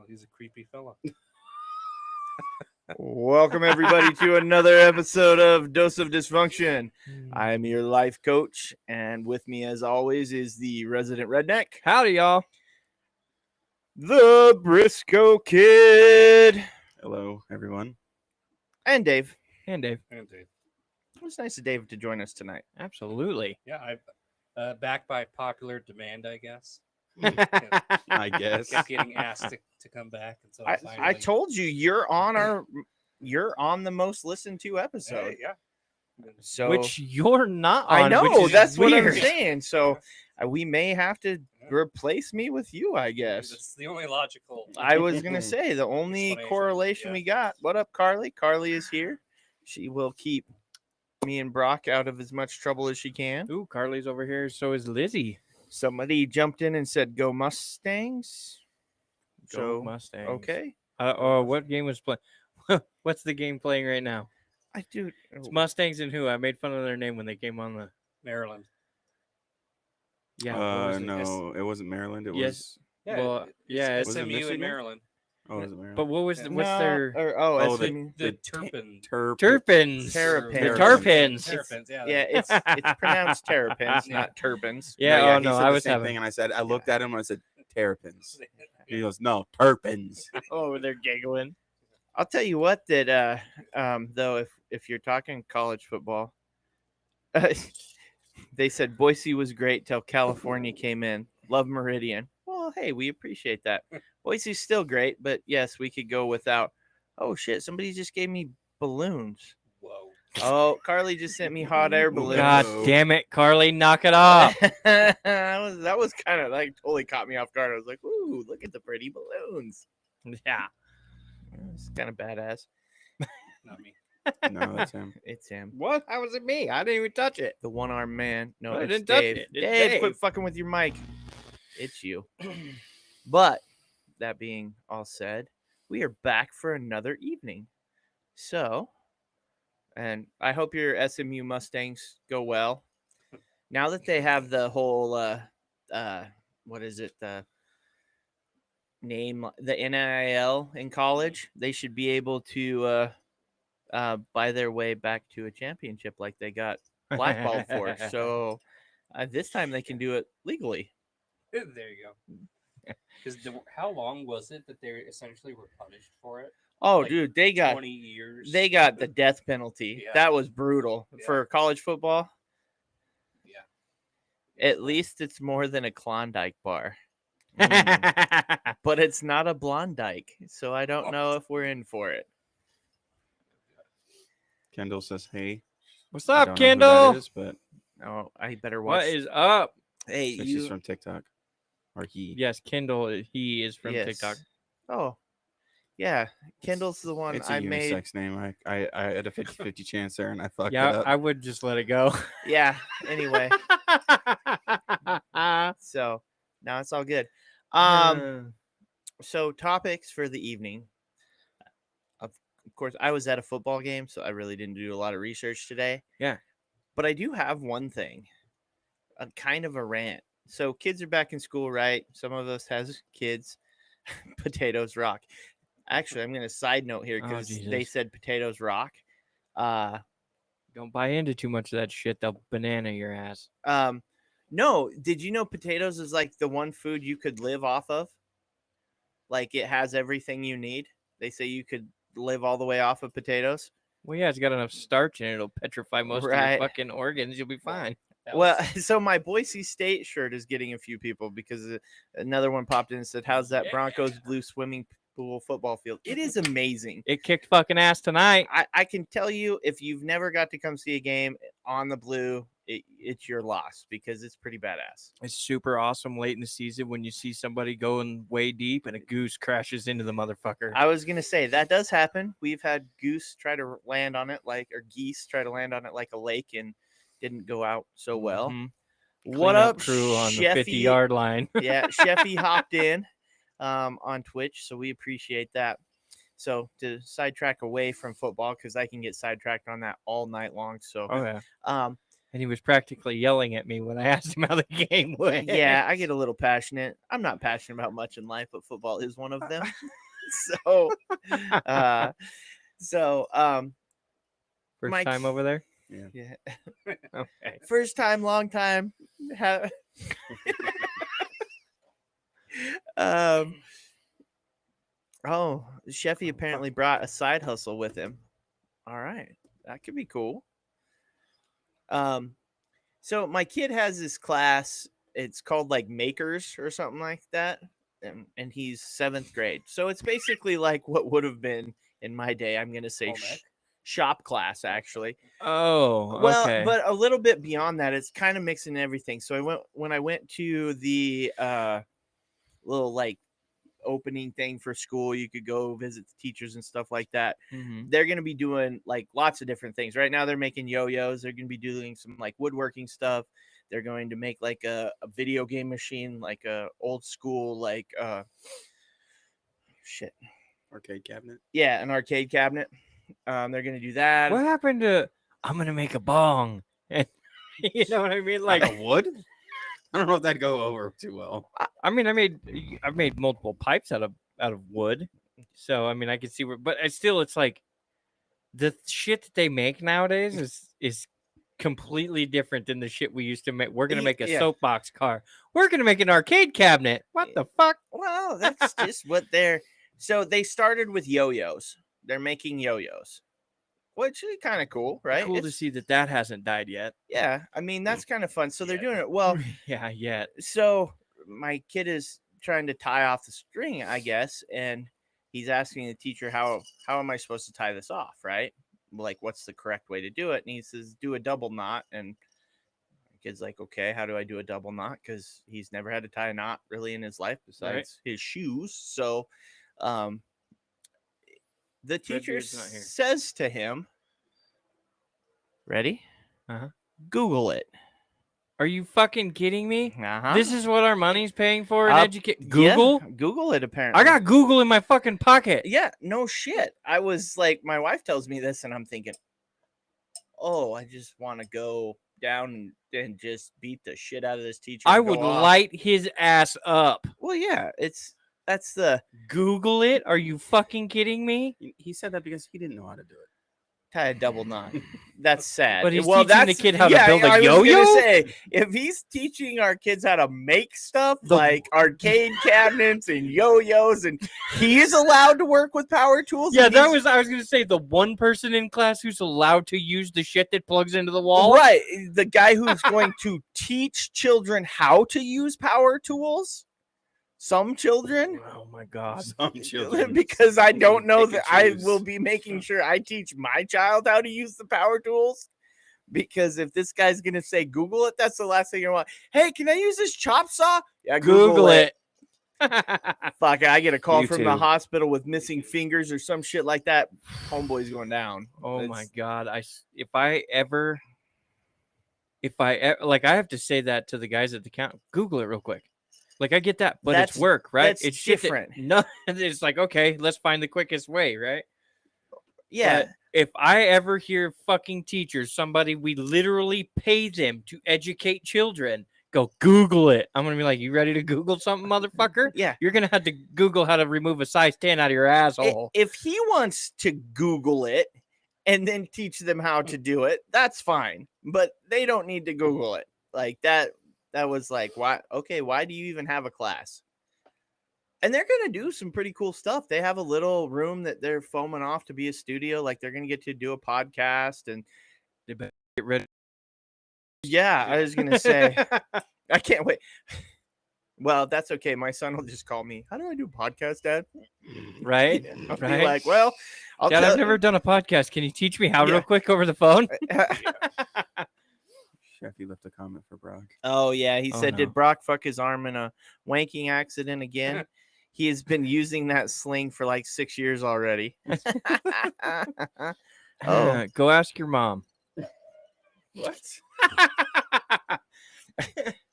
he's a creepy fella. Welcome, everybody, to another episode of Dose of Dysfunction. I am your life coach, and with me, as always, is the resident redneck, Howdy, y'all. the Briscoe Kid, Hello, everyone. and Dave. And Dave. And Dave. It was nice of Dave to join us tonight. Absolutely. Yeah, I back by popular demand, I guess. I guess. Kept getting asked to come back, and so I finally, told you you're on the most listened to episode. Hey, yeah. So Which you're not I on. know which is that's what I'm weird. saying. So we may have to replace me with you, I guess. It's the only logical. I was gonna say the only Explanation, correlation yeah. we got. What up, Carly? Carly is here. She will keep me and Brock out of as much trouble as she can. Ooh, Carly's over here. So is Lizzie. Somebody jumped in and said, "Go Mustangs." Go So Mustangs. okay, What game was playing? What's the game playing right now? I do. It's Mustangs and who? I made fun of their name when they came on the. Maryland. Yeah. what was it? No, it wasn't Maryland. It Yes. Yeah, Well, it's yeah, was it SMU Michigan? in Maryland. was. Oh, was it Maryland? But what was Yeah. what's No, their Oh, SMU. The the Turpin. Terrapins? Terrapins. The Terrapins. Terrapins, yeah. Yeah, it's pronounced terrapins, not turbans. Yeah. No, Oh he no, said I the was same having. thing, and I looked at him and I said, "Terrapins." He goes, "No, Turpins." Oh, they're giggling. I'll tell you what that though if you're talking college football, they said Boise was great till California came in. Love Meridian. Well, hey, we appreciate that. Boise's still great, but yes, we could go without. Oh shit! Somebody just gave me balloons. Whoa. Oh, Carly just sent me hot air balloons. God No. damn it, Carly, knock it off. that was kind of like totally caught me off guard. I was like, "Ooh, look at the pretty balloons." Yeah. It's kind of badass. Not me. No, that's him. It's him. What? How was it me? I didn't even touch it. The one-armed man. No, I it's didn't touch Dave. it. It's Dave, quit Dave. fucking with your mic. It's you. But that being all said, we are back for another evening. So, and I hope your SMU Mustangs go well. Now that they have the whole what is it? The name, the NIL in college, they should be able to buy their way back to a championship like they got blackballed for. So this time they can do it legally. There you go. Because how long was it that they essentially were punished for it? Oh, Like dude, they got 20 years. the death penalty. Yeah. That was brutal Yeah. for college football. Yeah. At least it's more than a Klondike bar, What's but it's not a Blondike. So I don't know if we're in for it. Kendall says, "Hey." I up, don't know who that Kendall? is, but Oh, I better watch. What is up? Hey, I think she's from TikTok, or he. Yes, Kendall. He is from yes. TikTok. Oh, yeah. Kendall's the one It's a I made. unisex name. I had a 50-50 chance there, and I fucked it Yeah, up. I would just let it go. Yeah. Anyway, so now it's all good. So topics for the evening. Of course, I was at a football game, so I really didn't do a lot of research today. Yeah. But I do have one thing, a kind of a rant. So kids are back in school, right? Some of us has kids. Potatoes rock. Actually, I'm going to side note here Oh, because they Jesus. said potatoes rock. Don't buy into too much of that shit. They'll banana your ass. No, did you know potatoes is like the one food you could live off of? Like it has everything you need. They say you could live all the way off of potatoes. Well, yeah, it's got enough starch in it. It'll petrify most of Right. your fucking organs. You'll be fine. That Well, was- so my Boise State shirt is getting a few people because another one popped in and said, "How's that Broncos blue swimming pool football field?" It is amazing. It kicked fucking ass tonight. I can tell you, if you've never got to come see a game on the blue, it's your loss because it's pretty badass. It's super awesome late in the season when you see somebody going way deep and a goose crashes into the motherfucker. I was gonna say that does happen. We've had goose try to land on it or geese try to land on it like a lake and didn't go out so well. Mhm. What Cleanup up, crew on the Sheffy? 50-yard line. Yeah, Sheffy hopped in on Twitch, so we appreciate that. So to sidetrack away from football, because I can get sidetracked on that all night long. So Oh yeah. And he was practically yelling at me when I asked him how the game went. Yeah, I get a little passionate. I'm not passionate about much in life, but football is one of them. so, uh, First my time over there? yeah, Okay. first time, long time. Oh, Sheffy apparently brought a side hustle with him. All right, that could be cool. So my kid has this class. It's called like Makers or something like that, and he's 7th grade. So it's basically like what would have been in my day. I'm gonna say Home ec? shop class actually. Oh, Well, okay. but a little bit beyond that, it's kind of mixing everything. So when I went to the little like opening thing for school, you could go visit the teachers and stuff like that. Mhm. They're going to be doing like lots of different things. Right now they're making yo-yos. They're going to be doing some like woodworking stuff. They're going to make like a video game machine, like a old school like Arcade cabinet. yeah, an arcade cabinet. They're going to do that. What happened to I'm gonna make a bong? And you know what I mean? Like, Out of wood. I don't know if that'd go over too well. I mean, I've made multiple pipes out of wood, so I mean, I can see where, but it's like the shit that they make nowadays is completely different than the shit we used to make. We're gonna make a Yeah. soapbox car. We're gonna make an arcade cabinet. What the fuck? Well, that's just what they're. So they started with yo-yos. They're making yo-yos, which is kind of cool, right? Cool to It's- see that hasn't died yet. Yeah, I mean that's kind of fun. So they're Yeah. doing it well. Yeah, yet. So my kid is trying to tie off the string, I guess, and he's asking the teacher how am I supposed to tie this off, right? Like what's the correct way to do it? And he says do a double knot, and the kid's like, okay, how do I do a double knot? Because he's never had to tie a knot really in his life besides his shoes. So the teacher Redbeard's not here. says to him, ready? Uh-huh. Google it. Are you fucking kidding me? Uh-huh. This is what our money's paying for in Yeah, Google? Google it apparently. I got Google in my fucking pocket. Yeah, no shit. I was like, my wife tells me this, and I'm thinking, oh, I just want to go down and just beat the shit out of this teacher. I and go would off. light his ass up. Well, yeah, that's the Google it? Are you fucking kidding me? He said that because he didn't know how to do it. tie a double knot. That's sad. But he's well, teaching the that's kid how to yeah, build a I was yo-yo? gonna say, if he's teaching our kids how to make stuff like arcade cabinets and yo-yos, and he's allowed to work with power tools. Yeah, and I he's- was gonna say the one person in class who's allowed to use the shit that plugs into the wall. right. The guy who's going to teach children how to use power tools. Some children, Oh my god. Some children. because I don't know Pick and that I choose. will be making sure I teach my child how to use the power tools. Because if this guy's gonna say Google it, that's the last thing I want. Hey, can I use this chop saw? Yeah, Google it. Fuck, I get a call from the YouTube. hospital with missing fingers or some shit like that. Homeboy's going down. Oh my It's- god! If I like, I have to say that to the guys at the count. Google it real quick. Like, I get that, but That's- it's work, right? that's It's shit that- different. No, it's like, okay, let's find the quickest way, right? Yeah, But if I ever hear fucking teachers, somebody we literally pay them to educate children, go Google it. I'm gonna be like, you ready to Google something, motherfucker? yeah. You're gonna have to Google how to remove a size 10 out of your asshole. If he wants to Google it and then teach them how to do it, that's fine. But they don't need to Google it. Like that was like, why? Okay, why do you even have a class? And they're gonna do some pretty cool stuff. They have a little room that they're foaming off to be a studio. Like they're gonna get to do a podcast and They better get rid yeah, I was gonna say I can't wait. Well, that's okay. My son will just call me. How do I do a podcast, Dad? right? I'll be Right. like, well, I'll Dad, tell I've never done a podcast. Can you teach me how Yeah. real quick over the phone? Sheffy left a comment for Brock. Oh yeah, he Oh, said, no. did Brock fuck his arm in a wanking accident again? He has been using that sling for like 6 years already. Oh. Go ask your mom. What?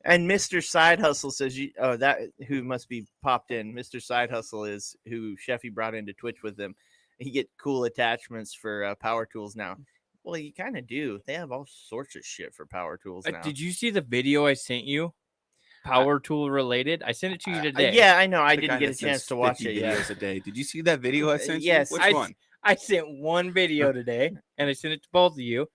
And Mr. Side Hustle says, that who must be popped in. Mr. Side Hustle is who Sheffy brought into Twitch with him. He get cool attachments for power tools now. Well, you kind of do. They have all sorts of shit for power tools now. Did you see the video I sent you? Power tool related. I sent it to you today. Yeah, I know. I The didn't guy get a that sends chance to watch 50 it yet. videos a day. Did you see that video I sent yes. you? Which one? I sent one video today, and I sent it to both of you.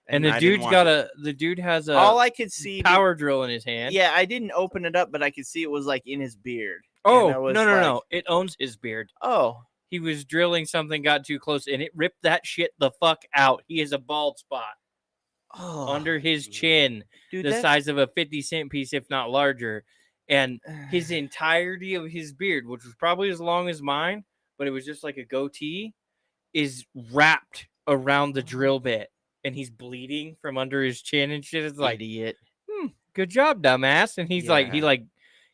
And the I didn't dude's watch got it. the dude has a All I could see. power drill in his hand. Yeah, I didn't open it up, but I could see it was like in his beard. Oh, And I was no. like, It owns his beard. Oh, He was drilling something, got too close, and it ripped that shit the fuck out. He has a bald spot under his chin, dude, the size of a 50-cent piece, if not larger. And his entirety of his beard, which was probably as long as mine, but it was just like a goatee, is wrapped around the drill bit. And he's bleeding from under his chin and shit. It's like, idiot. good job, dumbass. And he's Yeah.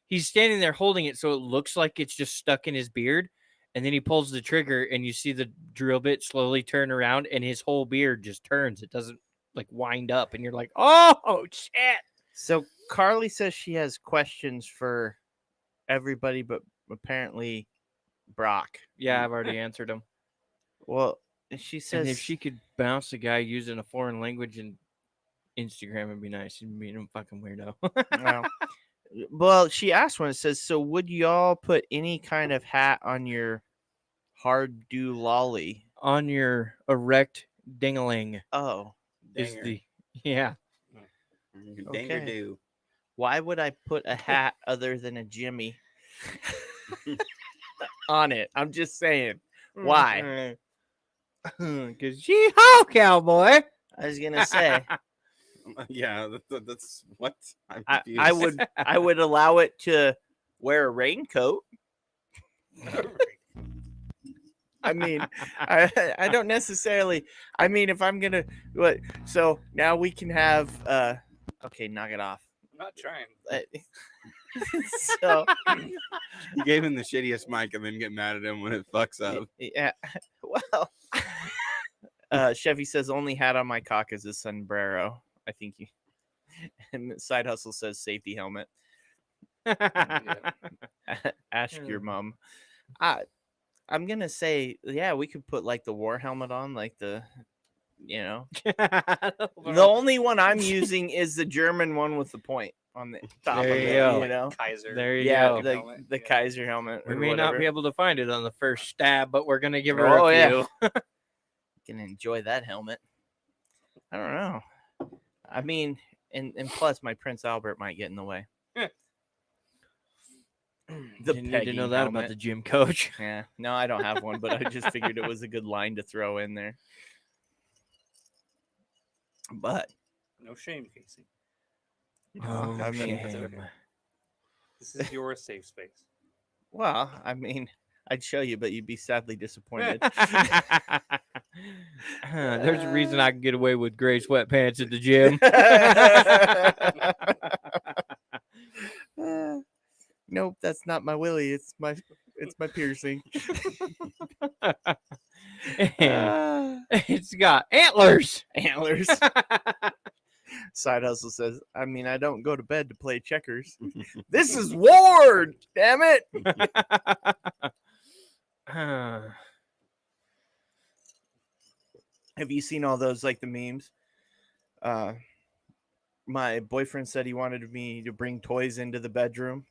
he's standing there holding it so it looks like it's just stuck in his beard. And then he pulls the trigger and you see the drill bit slowly turn around and his whole beard just turns. It doesn't like wind up. And you're like, oh, shit. So Carly says she has questions for everybody, but apparently Brock. Yeah, I've already answered him. Well, she says And if she could bounce a guy using a foreign language in Instagram, it'd be nice. You'd be a fucking weirdo. Well, she asked one. It says, so would y'all put any kind of hat on your hard do lolly? On your erect dingaling Oh, is Dinger. the yeah. Dinger Okay. do. why would I put a hat other than a Jimmy on it? I'm just saying. Why? Because yeehaw, cowboy. I was gonna say Yeah, that's what I'm I confused. I would allow it to wear a raincoat. I mean, I don't necessarily. I mean, if I'm gonna what, so now we can have. Okay, knock it off. I'm not trying. So You gave him the shittiest mic and then get mad at him when it fucks up. yeah, well, Chevy says only hat on my cock is a sombrero. I think you. And Side Hustle says safety helmet. Ask your mom. I'm gonna say, yeah, we could put like the war helmet on, like the, you know, the only one I'm using is the German one with the point on the top There of you it. go. You know, Kaiser. There you yeah, go. the helmet, the yeah. Kaiser helmet. We or may not whatever. be able to find it on the first stab, but we're gonna give her Oh, a yeah. few. Can enjoy that helmet. I don't know. I mean, and plus my Prince Albert might get in the way. The Didn't need to pegging know that about helmet. the gym coach. Yeah, no, I don't have one, but I just figured it was a good line to throw in there. But No shame, Casey. Oh, I mean, shame. This is your safe space. well, I mean, I'd show you, but you'd be sadly disappointed. There's a reason I can get away with gray sweatpants at the gym. Nope, that's not my willy. It's my piercing. And it's got antlers. Antlers. Side Hustle says, I mean, I don't go to bed to play checkers. This is Ward, damn it. Have you seen all those, like the memes? My boyfriend said he wanted me to bring toys into the bedroom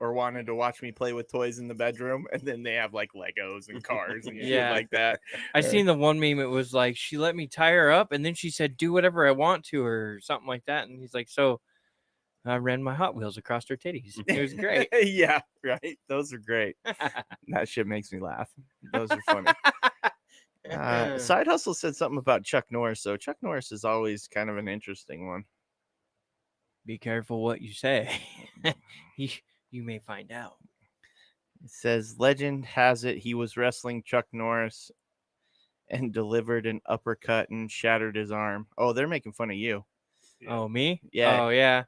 or wanted to watch me play with toys in the bedroom. And then they have like Legos and cars and Yeah. shit like that. I seen the one meme. It was like she let me tie her up, and then she said, "Do whatever I want to her," or something like that. And he's like, "So I ran my Hot Wheels across her titties. It was great." Yeah, right. Those are great. That shit makes me laugh. Those are funny. Side Hustle said something about Chuck Norris. So Chuck Norris is always kind of an interesting one. Be careful what you say. You may find out. It says, legend has it he was wrestling Chuck Norris and delivered an uppercut and shattered his arm. Oh, they're making fun of you. Oh, me? Yeah. Oh, yeah.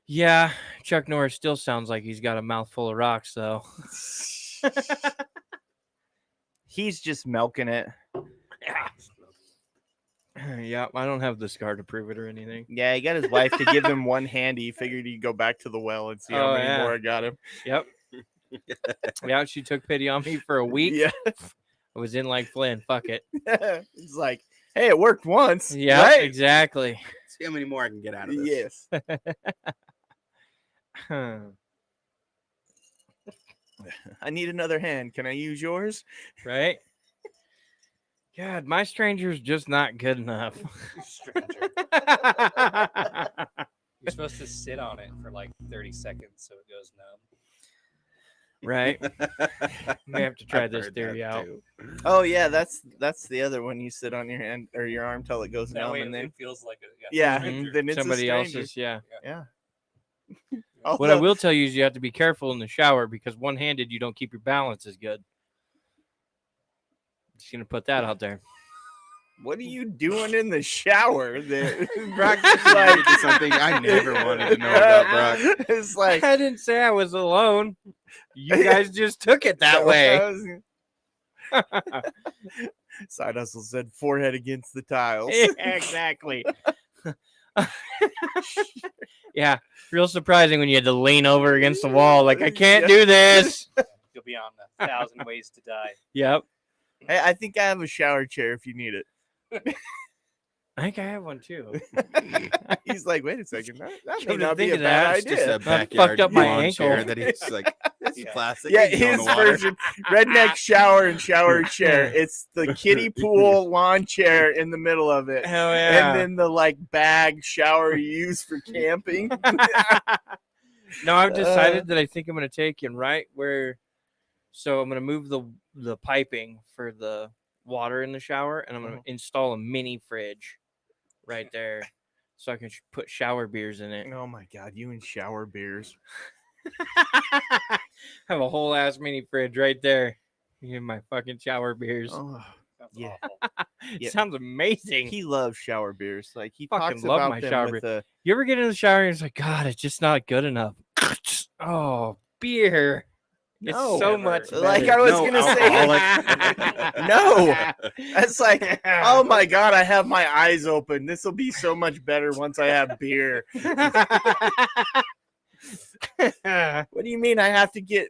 Yeah, Chuck Norris still sounds like he's got a mouthful of rocks, though. He's just milking it. Yeah, I don't have the scar to prove it or anything. Yeah, he got his wife to give him one handy. He figured he'd go back to the well and see how Oh, many yeah. more it got him. Yep. Yeah, she took pity on me for a week. Yeah. I was in like Flynn. Fuck it. He's like, Hey, it worked once. Yeah, right? exactly. See how many more I can get out of this. Yes. Huh. I need another hand. Can I use yours? Right? God, my stranger's just not good enough. Stranger. You're supposed to sit on it for like 30 seconds so it goes numb. Right? May have to try I've this heard theory that out. too. Oh yeah, that's the other one. You sit on your hand or your arm till it goes That numb, way and then it feels like a Yeah, stranger. then it's a Somebody stranger. else's, yeah. Yeah. What I Although- will tell you is you have to be careful in the shower because one-handed you don't keep your balance as good. Just gonna put that out there. What are you doing in the shower? There, Brock Like is like something I never wanted to know about Brock. It's like I didn't say I was alone. You guys just took it that way. Side hustle said forehead against the tiles. Exactly. Yeah, real surprising when you had to lean over against the wall. Like, I can't do this. You'll be on 1,000 Ways to Die. Yep. Hey, I think I have a shower chair if you need it. I think I have one too. He's like, wait a second, that Come may to not be think a of bad that, It's just idea. a fucked backyard up my lawn ankle. chair that he's like, this is Yeah. plastic. Yeah, it can go in his the water. version, redneck shower and shower chair. It's the kiddie pool lawn chair in the middle of it. Hell yeah. And then the like bag shower you use for camping. No, I've decided that I think I'm going to take in right where. So I'm going to move the piping for the water in the shower, and I'm going to install a mini fridge right there, so I can put shower beers in it. Oh my god, you and shower beers. Have a whole ass mini fridge right there. You my fucking shower beers. Oh, Sounds Yeah. awful. Yeah. Sounds amazing. he loves shower beers. Like he Fucking talks love about my them shower with beer. the You ever get in the shower and it's like, God, it's just not good enough. Oh, beer. It's No. so Never. much Like better. I was No gonna alcoholic. say. No. That's like, oh my god, I have my eyes open. This will be so much better once I have beer. What do you mean I have to get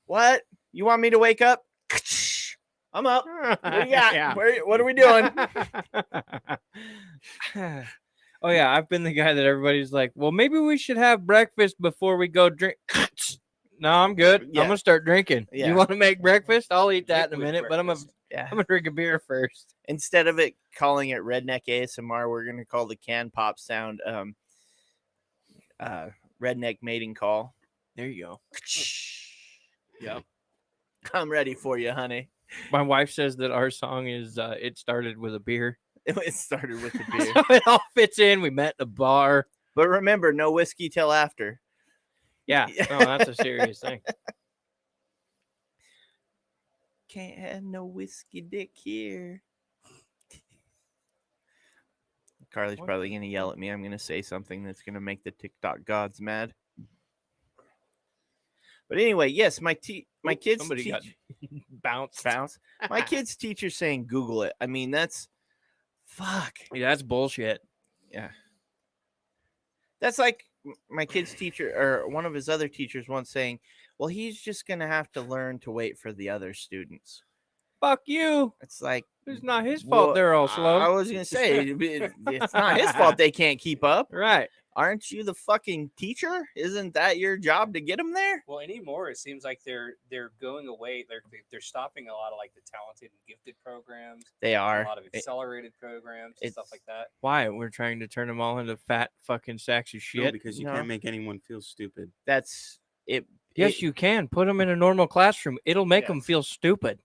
what? You want me to wake up? I'm up. What do you got? Yeah. What are we doing? Oh yeah, I've been the guy that everybody's like, well, maybe we should have breakfast before we go drink. No, I'm good. Yeah. I'm gonna start drinking. Yeah. You want to make breakfast? I'll eat that in a Liquid minute, but I'm breakfast. Yeah. gonna drink a beer first. Instead of it calling it redneck ASMR, we're gonna call the can pop sound redneck mating call. There you go. Yep. I'm ready for you, honey. My wife says that our song is it started with a beer. It started with the beer. So it all fits in. We met in a bar. But remember, no whiskey till after. Yeah. No, that's a serious thing. Can't have no whiskey dick here. Carly's What? probably gonna yell at me. I'm gonna say something that's gonna make the TikTok gods mad. But anyway, yes, my kids Somebody got bounced. bounce. My kids' teacher saying Google it. I mean, that's fuck. Yeah, that's bullshit. Yeah. That's like my kid's teacher or one of his other teachers once saying, well, he's just going to have to learn to wait for the other students. Fuck you. It's like, It's not his fault. well, They're all slow. I was going to say, it's not his fault they can't keep up. Right. Aren't you the fucking teacher? Isn't that your job to get them there? Well, anymore it seems like they're going away. They're stopping a lot of like the talented and gifted programs. They A are. lot of accelerated programs and stuff like that. Why? We're trying to turn them all into fat fucking sacks of No, shit. because you No. can't make anyone feel stupid. That's it. Yes, you can. Put them in a normal classroom. It'll make them Yes. feel stupid.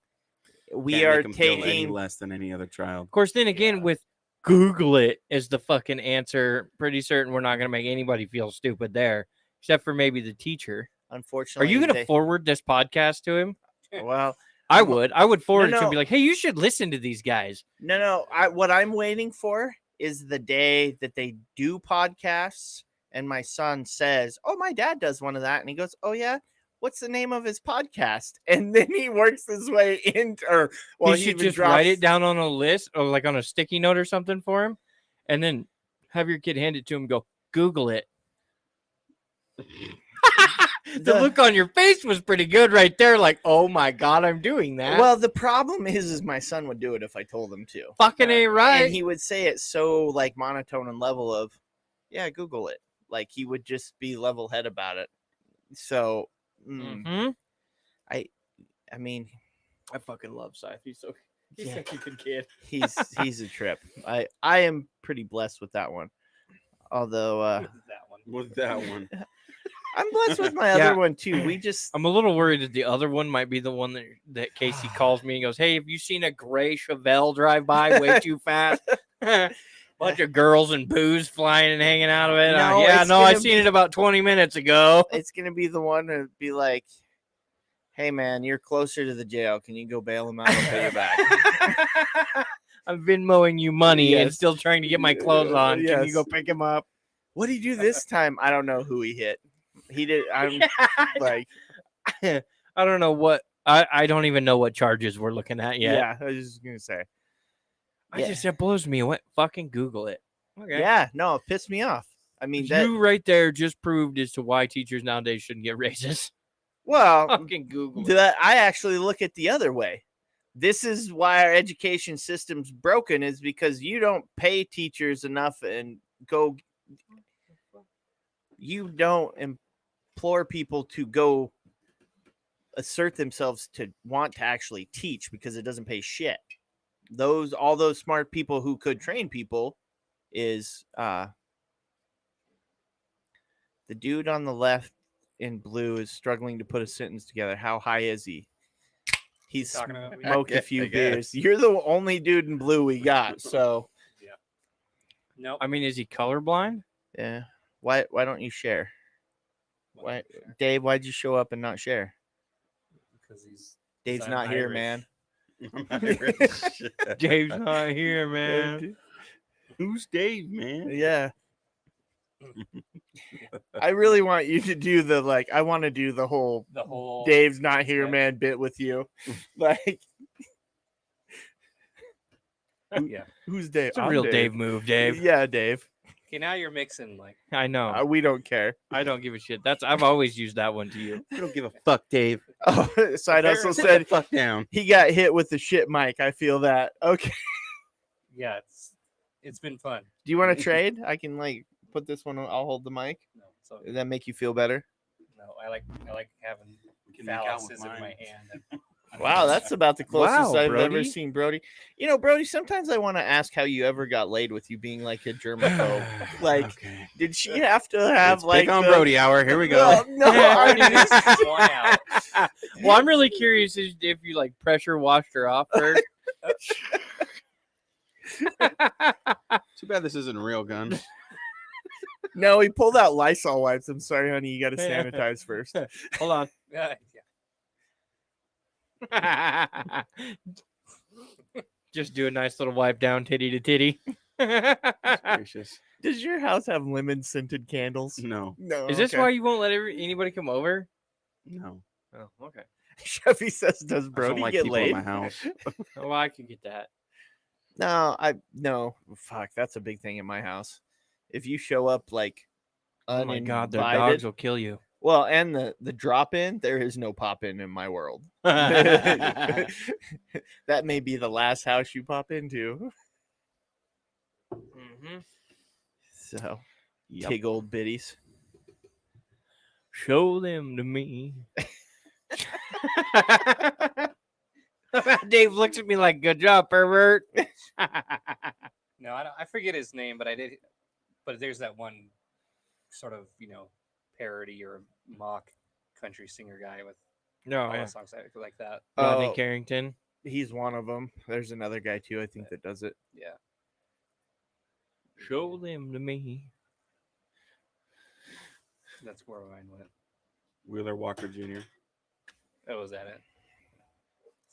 We Can't are make 'em feel any taking. less than any other child. Of course, then again, Yeah. with Google it is the fucking answer. Pretty certain we're not going to make anybody feel stupid there, except for maybe the teacher. Are Unfortunately, you going to they- forward this podcast to him? Well, I would. I would forward it to him and no. be like, hey, you should listen to these guys. No. What I'm waiting for is the day that they do podcasts, and my son says, "Oh, my dad does one of that," and he goes, "Oh yeah, what's the name of his podcast?" And then he works his way into, or well, he should even just write it drops- down on a list or like on a sticky note or something for him, and then have your kid hand it to him. And go Google it. The look on your face was pretty good right there. Like, oh my god, I'm doing that. Well, the problem is my son would do it if I told him to. fucking ain't right. And he would say it so like monotone and level of, yeah, Google it. Like he would just be level head about it. So, Mhm. I mean, I fucking love Scythe. He's Yeah. such a good kid. he's a trip. I am pretty blessed with that one. Although that one. With that one. I'm blessed with my Yeah. other one too. We just I'm a little worried that the other one might be the one that Casey calls me and goes, "Hey, have you seen a gray Chevelle drive by way too fast? Bunch of girls and booze flying and hanging out of it." No, Yeah, it's no, I gonna seen be- it about 20 minutes ago. it's gonna be the one to be like, hey man, you're closer to the jail. Can you go bail him out? I'll pay you back. I've been mowing you money and Yes. still trying to get my clothes on. Can you Yes. go pick him up? What did he do this time? I don't know who he hit. He did. I'm like, I don't know what. I don't even know what charges we're looking at yet. yeah. I was just gonna say, It blows me away. Fucking Google it. Okay. yeah. No, it pissed me off. I mean, that. You right there just proved as to why teachers nowadays shouldn't get raises. Well, Fucking Google it. that I actually look at the other way. This is why our education system's broken, is because you don't pay teachers enough and go. You don't implore people to go assert themselves to want to actually teach because it doesn't pay shit. All those smart people who could train people is the dude on the left in blue is struggling to put a sentence together. How high is he? He's Talking about me? smoked a I few guess. beers. You're the only dude in blue we got. So Nope. I mean, is he colorblind? yeah. Why don't you share? Why, Dave, why'd you show up and not share? Because he's Dave's I'm not here, Irish. man. I'm Irish. Dave's not here, man. Who's Dave, man? Yeah. I really want you to do the I want to do the whole the whole Dave's not here, yeah. man bit with you. Like, Yeah. who's Dave? It's a I'm real Dave move, Dave. Yeah, Dave. Okay, now you're mixing like I know. We don't care. I don't give a shit. I've always used that one to you. I don't give a fuck, Dave. Oh, Side Fair Hustle enough. Sit said the fuck down. he got hit with the shit mic. I feel that. Okay. yeah, it's been fun. Do you want to trade? I can put this one. I'll hold the mic. No, so Does that make you feel better? no, I like having We can make out with phalluses in my mine. hand. Wow, that's about the closest Wow, I've ever Brody. seen Brody. You know, Brody, sometimes I want to ask how you ever got laid with you being like a germaphobe. Like, Okay. did she have to have It's pick on the- Brody hour. Here we go. Well, no, I mean, this- One out. Well, I'm really curious if you pressure washed her off first. Too bad this isn't a real gun. no, he pulled out Lysol wipes. I'm sorry, honey. You got to sanitize first. Hold on. Yeah. Just do a nice little wipe down titty to titty. Gracious. Does your house have lemon scented candles? No. No. Is this okay. why you won't let anybody come over? No. Oh, okay. Chevy says? Does I don't Brody like get people in laid? my house. Well, I could get that. No. Fuck, that's a big thing in my house. If you show up Oh my god, their uninvited- dogs will kill you. Well, and the drop in, there is no pop in my world. That may be the last house you pop into. Mhm. So, Yep. tig old biddies. Show them to me. Dave looks at me like, "Good job, pervert." No, I forget his name, but I did. But there's that one sort of parody or mock country singer guy with No, all the songs like that. Rodney Oh, Carrington. he's one of them. There's another guy too, I think, that does it. Yeah. Show them to me. That's where mine went. Wheeler Walker Jr. That was at it.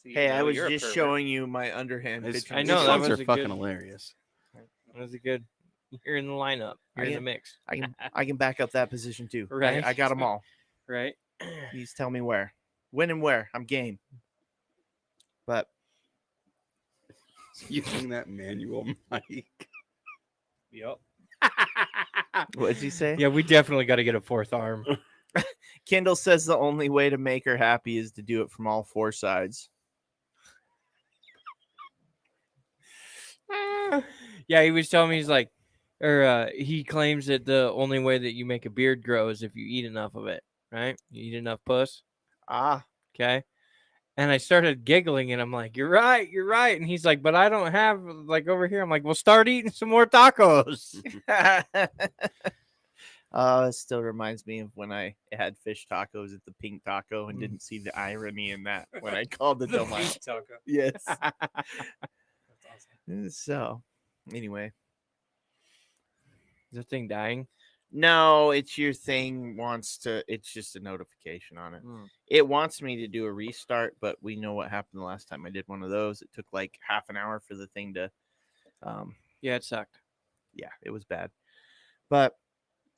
See, Hey, I no, was you're a just pervert. showing you my underhand His, picture. I know, his that songs was are a fucking good- hilarious. That was a good. You're in the lineup. You're in the mix. I can back up that position too. Right. I got them all. Right. Please tell me where. When and where. I'm game. But Using that manual mic. Yep. what did you say? Yeah, we definitely got to get a fourth arm. Kendall says the only way to make her happy is to do it from all four sides. Yeah, he was telling me he claims that the only way that you make a beard grow is if you eat enough of it, right? You eat enough puss. Ah. Okay. And I started giggling and I'm like, you're right. And he's like, but I don't have like over here. I'm like, well, start eating some more tacos. It still reminds me of when I had fish tacos at the Pink Taco and didn't see the irony in that when I called it The the meat taco. Yes. That's awesome. So, anyway. Is the thing dying? No, it's your thing it's just a notification on it. It wants me to do a restart, but we know what happened the last time I did one of those. It took like half an hour for the thing to Yeah, it sucked. yeah, it was bad. But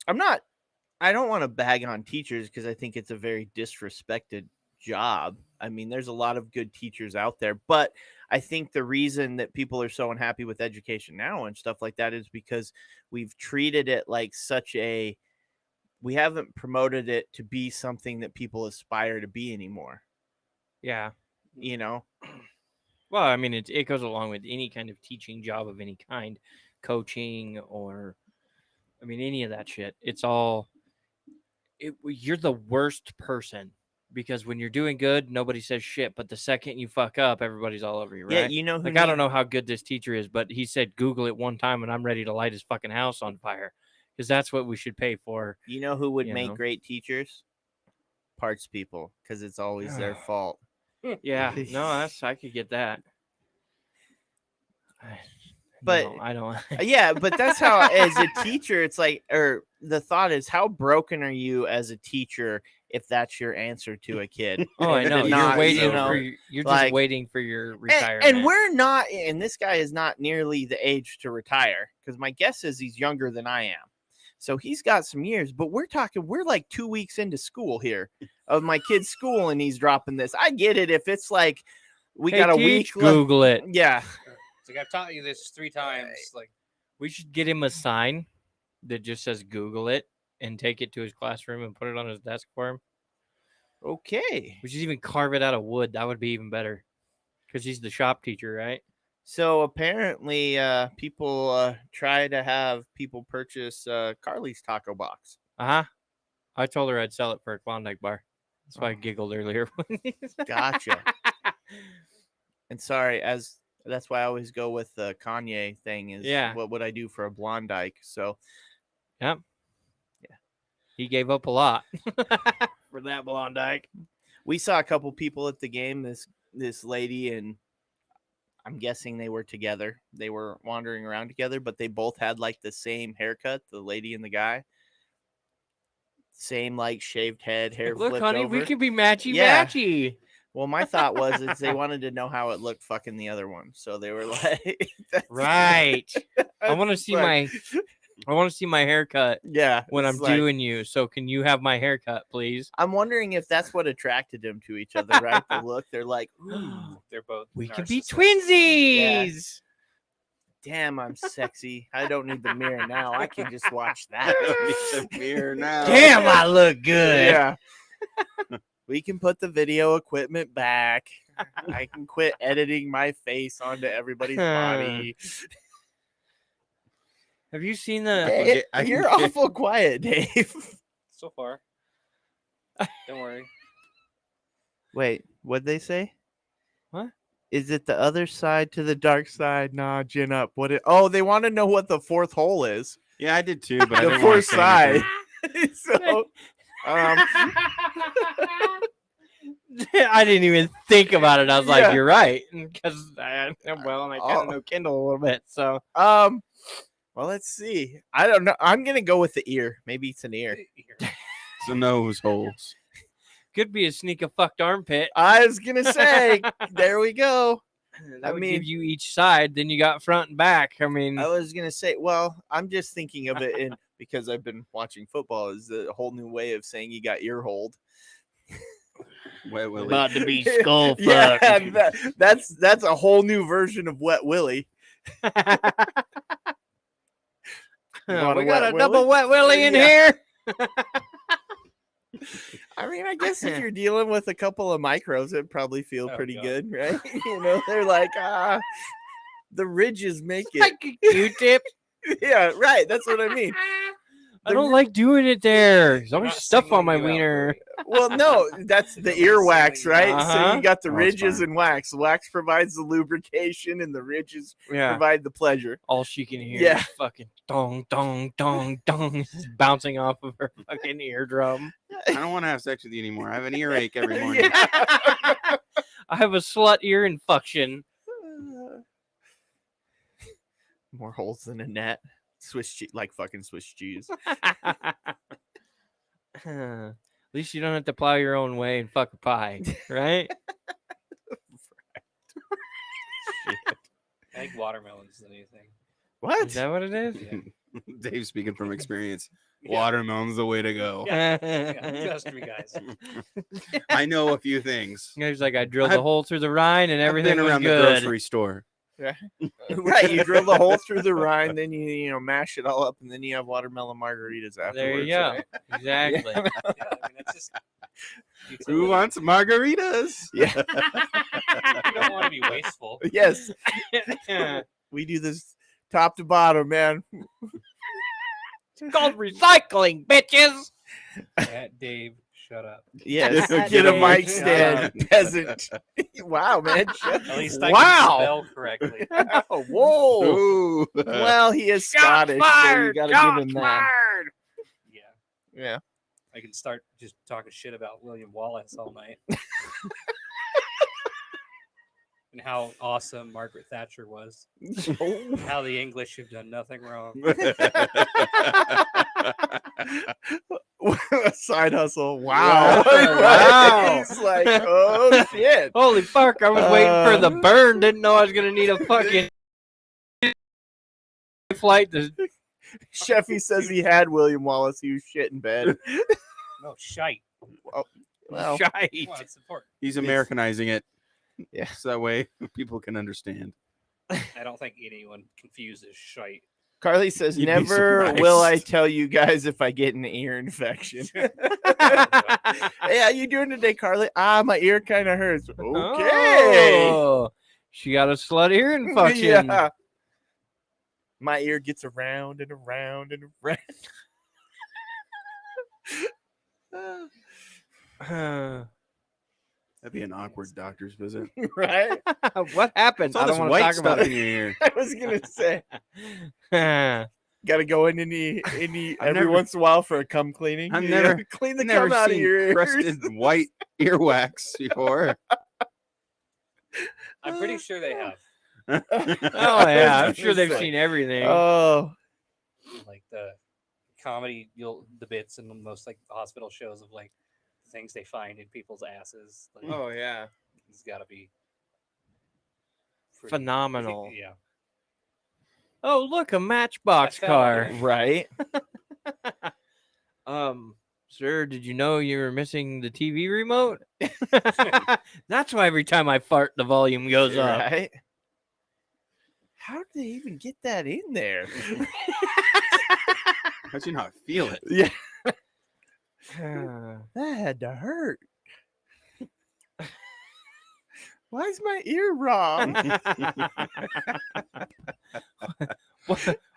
I don't want to bag on teachers because I think it's a very disrespected job. I mean, there's a lot of good teachers out there, but I think the reason that people are so unhappy with education now and stuff like that is because we've treated it like we haven't promoted it to be something that people aspire to be anymore. Yeah. You know? Well, I mean, it goes along with any kind of teaching job of any kind, coaching or, I mean, any of that shit. It's all, you're the worst person because when you're doing good, nobody says shit. But the second you fuck up, everybody's all over you, right? Yeah, you know, I don't know how good this teacher is, but he said Google it one time, and I'm ready to light his fucking house on fire because that's what we should pay for. You know who would make great teachers? Parts people, because it's always their fault. Yeah, no, I could get that. But no, I don't. Yeah, but that's how, as a teacher, it's like, or the thought is, how broken are you as a teacher if that's your answer to a kid? Oh, I know. Not, You're waiting you know, you're like, just waiting for your retirement. And we're not, and this guy is not nearly the age to retire because my guess is he's younger than I am. So he's got some years, but we're like 2 weeks into school here of my kid's school and he's dropping this. I get it if it's like we got a week. Google it. Yeah. It's like I've taught you this 3 times. Like we should get him a sign that just says Google it and take it to his classroom and put it on his desk for him. Okay. We should even carve it out of wood. That would be even better because he's the shop teacher, right? So apparently people try to have people purchase Carly's taco box. Uh-huh. I told her I'd sell it for a Klondike bar. That's why I giggled earlier. Gotcha. And sorry, that's why I always go with the Kanye thing is what would I do for a Blondike? So yep. Yeah. He gave up a lot for that Blondike. We saw a couple people at the game, this lady and I'm guessing they were together. They were wandering around together, but they both had like the same haircut, the lady and the guy. Same like shaved head, hair Look, flipped honey, over. we could be matchy. Well, my thought was is they wanted to know how it looked fucking the other one. So they were like right. I want to see my haircut. Yeah. When I'm doing you. So can you have my haircut, please? I'm wondering if that's what attracted them to each other, right? The look. They're like, ooh, they're both. We can be Yeah. twinsies. Damn, I'm sexy. I don't need the mirror now. I can just watch that. I don't need the mirror now. Damn, I look good. Yeah. We can put the video equipment back. I can quit editing my face onto everybody's body. Have you seen the? You're awful quiet, Dave. So far. Don't worry. Wait, what'd they say? What? Is it the other side to the dark side? Nah, gin up. They want to know what the fourth hole is. Yeah, I did too, but I The didn't wanna fourth say side. anything. So, I didn't even think about it. I was like, Yeah. "You're right," because I kind of know Kindle a little bit. So, well, let's see. I don't know. I'm gonna go with the ear. Maybe it's an ear. It's the nose holes. could be a sneak a fucked armpit. I was gonna say, there we go. That would give you each side. Then you got front and back. I mean, I was gonna say, well, I'm just thinking of it in because I've been watching football is a whole new way of saying you got ear hold. Wet Willie. about to be skull fucked. Yeah, that's a whole new version of Wet Willie. We want a got Wet a double Willie? wet willy in Yeah. here. I mean, I guess if you're dealing with a couple of micros, it'd probably feel Oh, pretty God. good, right? They're like, the ridges make it. Like a Q-tip. Yeah, right. That's what I mean. I don't like doing it there. There's We're always not stuff on singling my you out, wiener. Brody. Well, no, that's the earwax, right? So Uh-huh. you got the Oh, it's ridges fine. and wax. Wax provides the lubrication, and the ridges Yeah. provide the pleasure. All she can hear Yeah. is fucking dong, dong, dong, dong. It's bouncing off of her fucking eardrum. I don't want to have sex with you anymore. I have an earache every morning. Yeah. I have a slut ear infection. More holes than a net. Swiss cheese, like fucking Swiss cheese. At least you don't have to plow your own way and fuck a pie, right? I think watermelon's the new thing. What? Is that what it is? Yeah. Dave's speaking from experience. Yeah. Watermelon's the way to go. Yeah, trust me, guys. I know a few things. He's like, I drilled I've- a hole through the rind and I've everything been was around the good. grocery store. Right, you drill the hole through the rind, then you mash it all up, and then you have watermelon margaritas afterwards. There you go. right? Exactly. Yeah, I mean, it's just Who utility. wants margaritas? Yeah. You don't want to be wasteful. Yes, we do this top to bottom, man. It's called recycling, bitches. Dave, shut up. Yes, Get get a a mic shut stand, peasant. Wow, man. At least I Wow. can spell correctly. Whoa. Ooh. Well, he is Shots Scottish, fired. so you gotta Shots give him that. fired. Yeah, Yeah. I can start just talking shit about William Wallace all night. And how awesome Margaret Thatcher was. How the English have done nothing wrong. Side hustle. Wow. Wow. He's like, oh shit. Holy fuck! I was waiting for the burn. Didn't know I was gonna need a fucking flight to. Sheffy says he had William Wallace. He was shit in bed. No, shite. Well, Shite. Well, it's important. He's Americanizing it. Yeah. So that way people can understand. I don't think anyone confuses shite. Carly says, You'd be never will I surprised. tell you guys if I get an ear infection. Hey, how you doing today, Carly? My ear kind of hurts. Okay. Oh, she got a slut ear infection. Yeah. My ear gets around and around and around. That'd be an awkward doctor's visit. Right? What happened? It's all I this don't want white to talk stuff about in your ear. I was gonna say, it. gotta go in any I've every never- once in a while for a cum cleaning. I've You never- know, clean the Never cum out of seen your ears. crusted white earwax before. I'm pretty sure they have. Oh yeah, I'm sure they've Say. seen everything. Oh, Like the comedy, the bits and most like hospital shows of like things they find in people's asses. Like, Oh yeah, it's got to be pretty- phenomenal. Yeah. Oh look, a Matchbox I found car. right. Sir, did you know you were missing the TV remote? That's why every time I fart, the volume goes up. Right. How did they even get that in there? How'd you not feel it? Yeah, that had to hurt. Why is my ear wrong?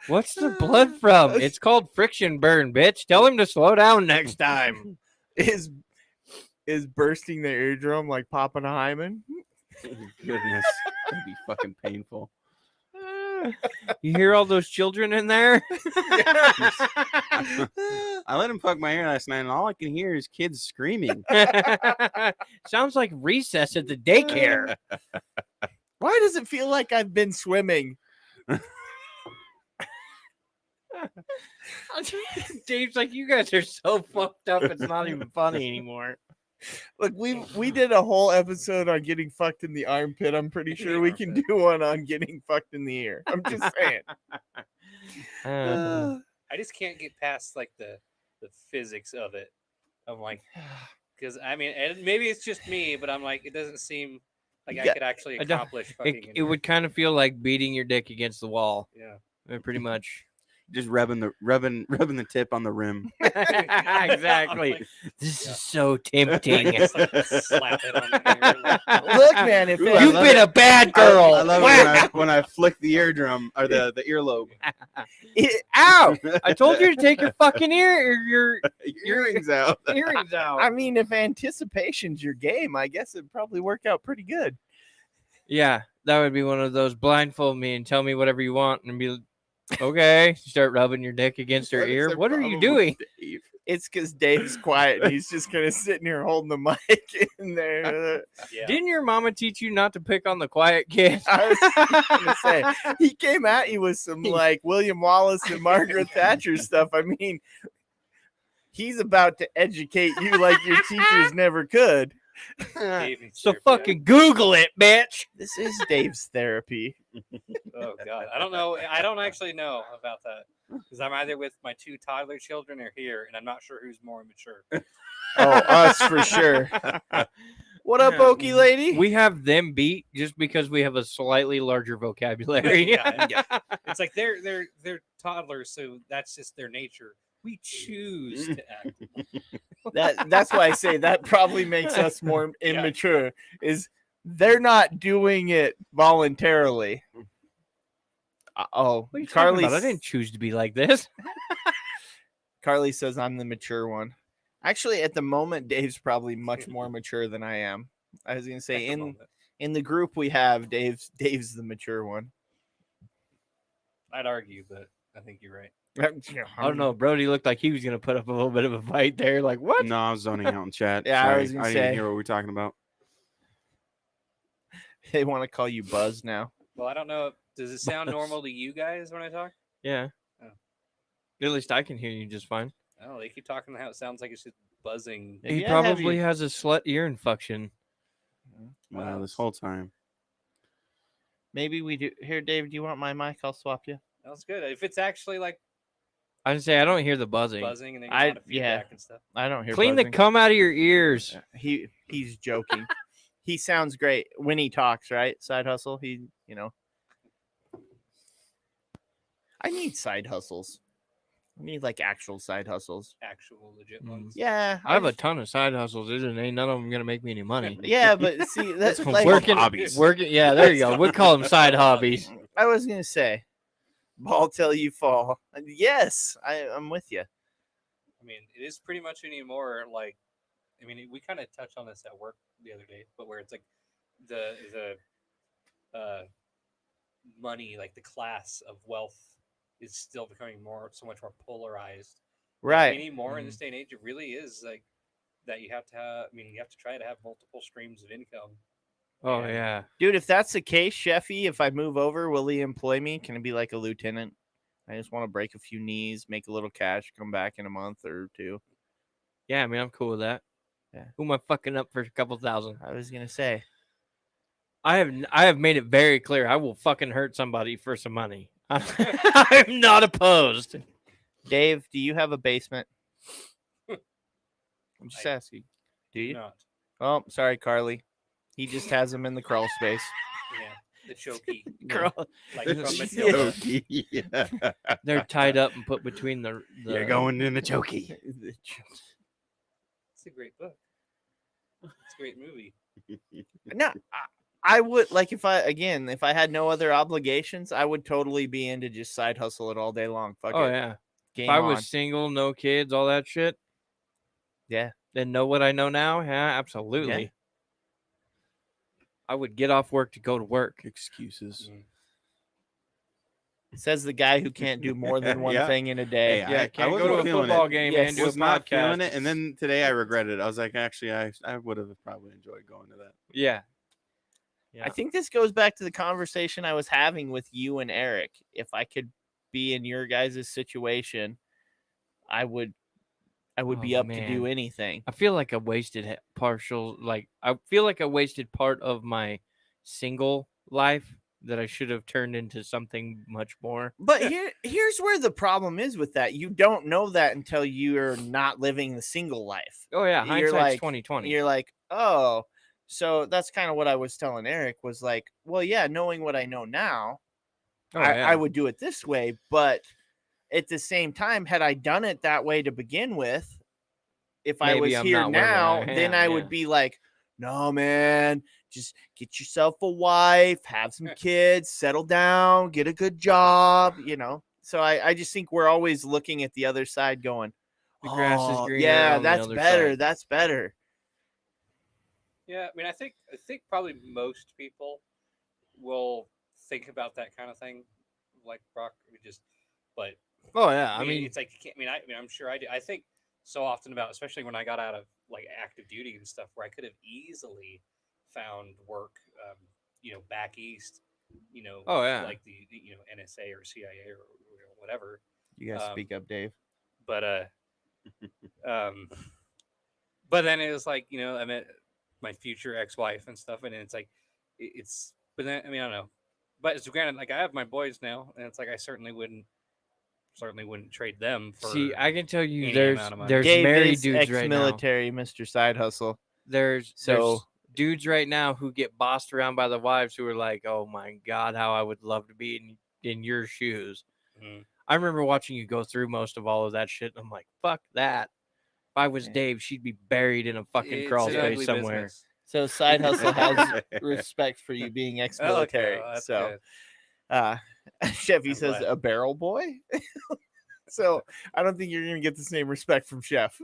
What's the blood from? It's called friction burn, bitch. Tell him to slow down next time. is bursting the eardrum like Papa Hyman? Goodness, that'd be fucking painful. You hear all those children in there? I let him fuck my ear last night, and all I can hear is kids screaming. Sounds like recess at the daycare. Why does it feel like I've been swimming? Dave's like, you guys are so fucked up. It's not even funny anymore. Look, we did a whole episode on getting fucked in the armpit. I'm pretty sure we can do one on getting fucked in the ear. I'm just saying. I just can't get past like the physics of it. I'm like, because I mean, and maybe it's just me, but I'm like, it doesn't seem like I Yeah, could actually I don't- accomplish fucking. It would kind of feel like beating your dick against the wall. Yeah. Pretty much. just rubbing the tip on the rim. Exactly. Like, This Yeah. is so tempting. just like slap it on the ear. Like, Look, man, if Ooh, I You've love been it. a bad I girl. love it when I flick the eardrum or the earlobe. Ow! I told you to take your fucking your Earrings out. earrings out. I mean, if anticipation's your game, I guess it'd probably work out pretty good. Yeah, that would be one of those blindfold me and tell me whatever you want and be okay. Start rubbing your dick against her What is ear. the What are you problem with doing? Dave? It's because Dave's quiet and he's just kind of sitting here holding the mic in there. yeah. Didn't your mama teach you not to pick on the quiet kid? I was gonna say he came at you with some like William Wallace and Margaret Thatcher stuff. I mean, he's about to educate you like your teachers never could. Dave needs So therapy. fucking Google it, bitch. This is Dave's therapy. Oh God, I don't know. I don't actually know about that because I'm either with my 2 toddler children or here, and I'm not sure who's more mature. Oh, us for sure. What up, Yeah. Okie lady? We have them beat just because we have a slightly larger vocabulary. Yeah. It's like they're toddlers, so that's just their nature. We choose to act. That's why I say that probably makes us more Yeah. immature. Is they're not doing it voluntarily. Oh, What are you talking Carly. about? I didn't choose to be like this. Carly says I'm the mature one. Actually, at the moment, Dave's probably much more mature than I am. I was gonna say At the moment. in the group we have Dave's the mature one. I'd argue, but I think you're right. I don't know. Brody looked like he was gonna put up a little bit of a fight there. Like what? No, I was zoning out in chat. Yeah, I Sorry. was gonna didn't say. hear what we're talking about. They want to call you Buzz now. Well, I don't know. Does it sound normal to you guys when I talk? Yeah. Oh. At least I can hear you just fine. Oh, they keep talking how it sounds like it's just buzzing. Yeah, He have probably you- has a slut ear infection. Wow. This whole time. Maybe we do. Here, Dave, do you want my mic? I'll swap you. That's good. If it's actually like I say I don't hear the buzzing. buzzing and then I- a lot of yeah. feedback and stuff. I don't hear. Clean the buzzing. cum out of your ears. He's joking. He sounds great when he talks, right? Side hustle. I need side hustles. I need like actual side hustles. Actual legit Mm. ones. Yeah, I have a ton of side hustles. Ain't none of them gonna make me any money. Yeah, but see, that's like working, hobbies. working. Yeah, there you go. We call them side hobbies. I was gonna say, ball till you fall. Yes, I'm with you. I mean, it is pretty much anymore. Like, I mean, we kind of touched on this at work the other day, but where it's like the money, like the class of wealth, is still becoming so much more polarized. Right. Anymore in this day and age, it really is like that. You have to have. I mean, you have to try to have multiple streams of income. Oh And- yeah. Dude, if that's the case, Sheffy, if I move over, will he employ me? Can it be like a lieutenant? I just want to break a few knees, make a little cash, come back in a month or two. Yeah, I mean, I'm cool with that. Yeah. Who am I fucking up for a couple thousand? I was gonna say. I have made it very clear. I will fucking hurt somebody for some money. I'm not opposed. Dave, do you have a basement? I'm just I- asking. Do you? Not. Oh, sorry, Carly. He just has them in the crawl space. Yeah. The chokey. Girl, Like from Yeah. Matilda. Yeah. they're tied up and put between the You're going in the chokey. It's a great book. It's a great movie. No, I would like if I had no other obligations, I would totally be into just side hustle it all day long. Fuck Oh it. yeah. Game If I on. was single, no kids, all that shit, Yeah. then know what I know now? Yeah, absolutely. I would get off work to go to work. Excuses. Says the guy who can't do more than one Yeah. thing in a day. Hey, Yeah, I can't go wasn't to a feeling football it. game Yes. and do a Was not feeling podcast. it, and then today I regretted it. I was like, actually, I would have probably enjoyed going to that. Yeah. I think this goes back to the conversation I was having with you and Eric. If I could be in your guys' situation, I would be Oh, up to do man. anything. I feel like I wasted I feel like I wasted part of my single life that I should have turned into something much more. But here's where the problem is with that. You don't know that until you're not living the single life. Oh yeah, You're hindsight's like- 2020. You're like, oh, so that's kind of what I was telling Eric was like, well, yeah, knowing what I know now, Oh, I yeah. would do it this way, but at the same time, had I done it that way to begin with, if I Maybe was I'm here not where now, I then am, I yeah. would be like, no, man, just get yourself a wife, have some kids, settle down, get a good job, you know? So I just think we're always looking at the other side going, The grass is oh, greener yeah, on the that's other better. side. That's better. Yeah, I mean, I think probably most people will think about that kind of thing, like Brock. But Oh yeah, I mean, it's like you can't. I mean, I'm sure I do. I think so often about, especially when I got out of like active duty and stuff, where I could have easily found work, back east, Oh, yeah. like the NSA or CIA or whatever. You guys Um, speak up, Dave. But um, but then it was like I met my future ex-wife and stuff, and it's like it's. But then I mean I don't know, but it's granted like I have my boys now, and it's like I certainly wouldn't trade them for. See, I can tell you, any there's amount of money. there's Dave married is dudes right now. ex-military, Mr. Side Hustle. There's So- dudes right now who get bossed around by the wives who are like, "Oh my god, how I would love to be in your shoes." Mhm. I remember watching you go through most of all of that shit, and I'm like, "Fuck that." If I was Yeah. Dave, she'd be buried in a fucking It's crawl an space ugly somewhere. business. So Side Hustle has respect for you being ex-military. Okay, well, that's so good. Chefy I'm says glad. a barrel boy. So I don't think you're gonna get the same respect from Chef,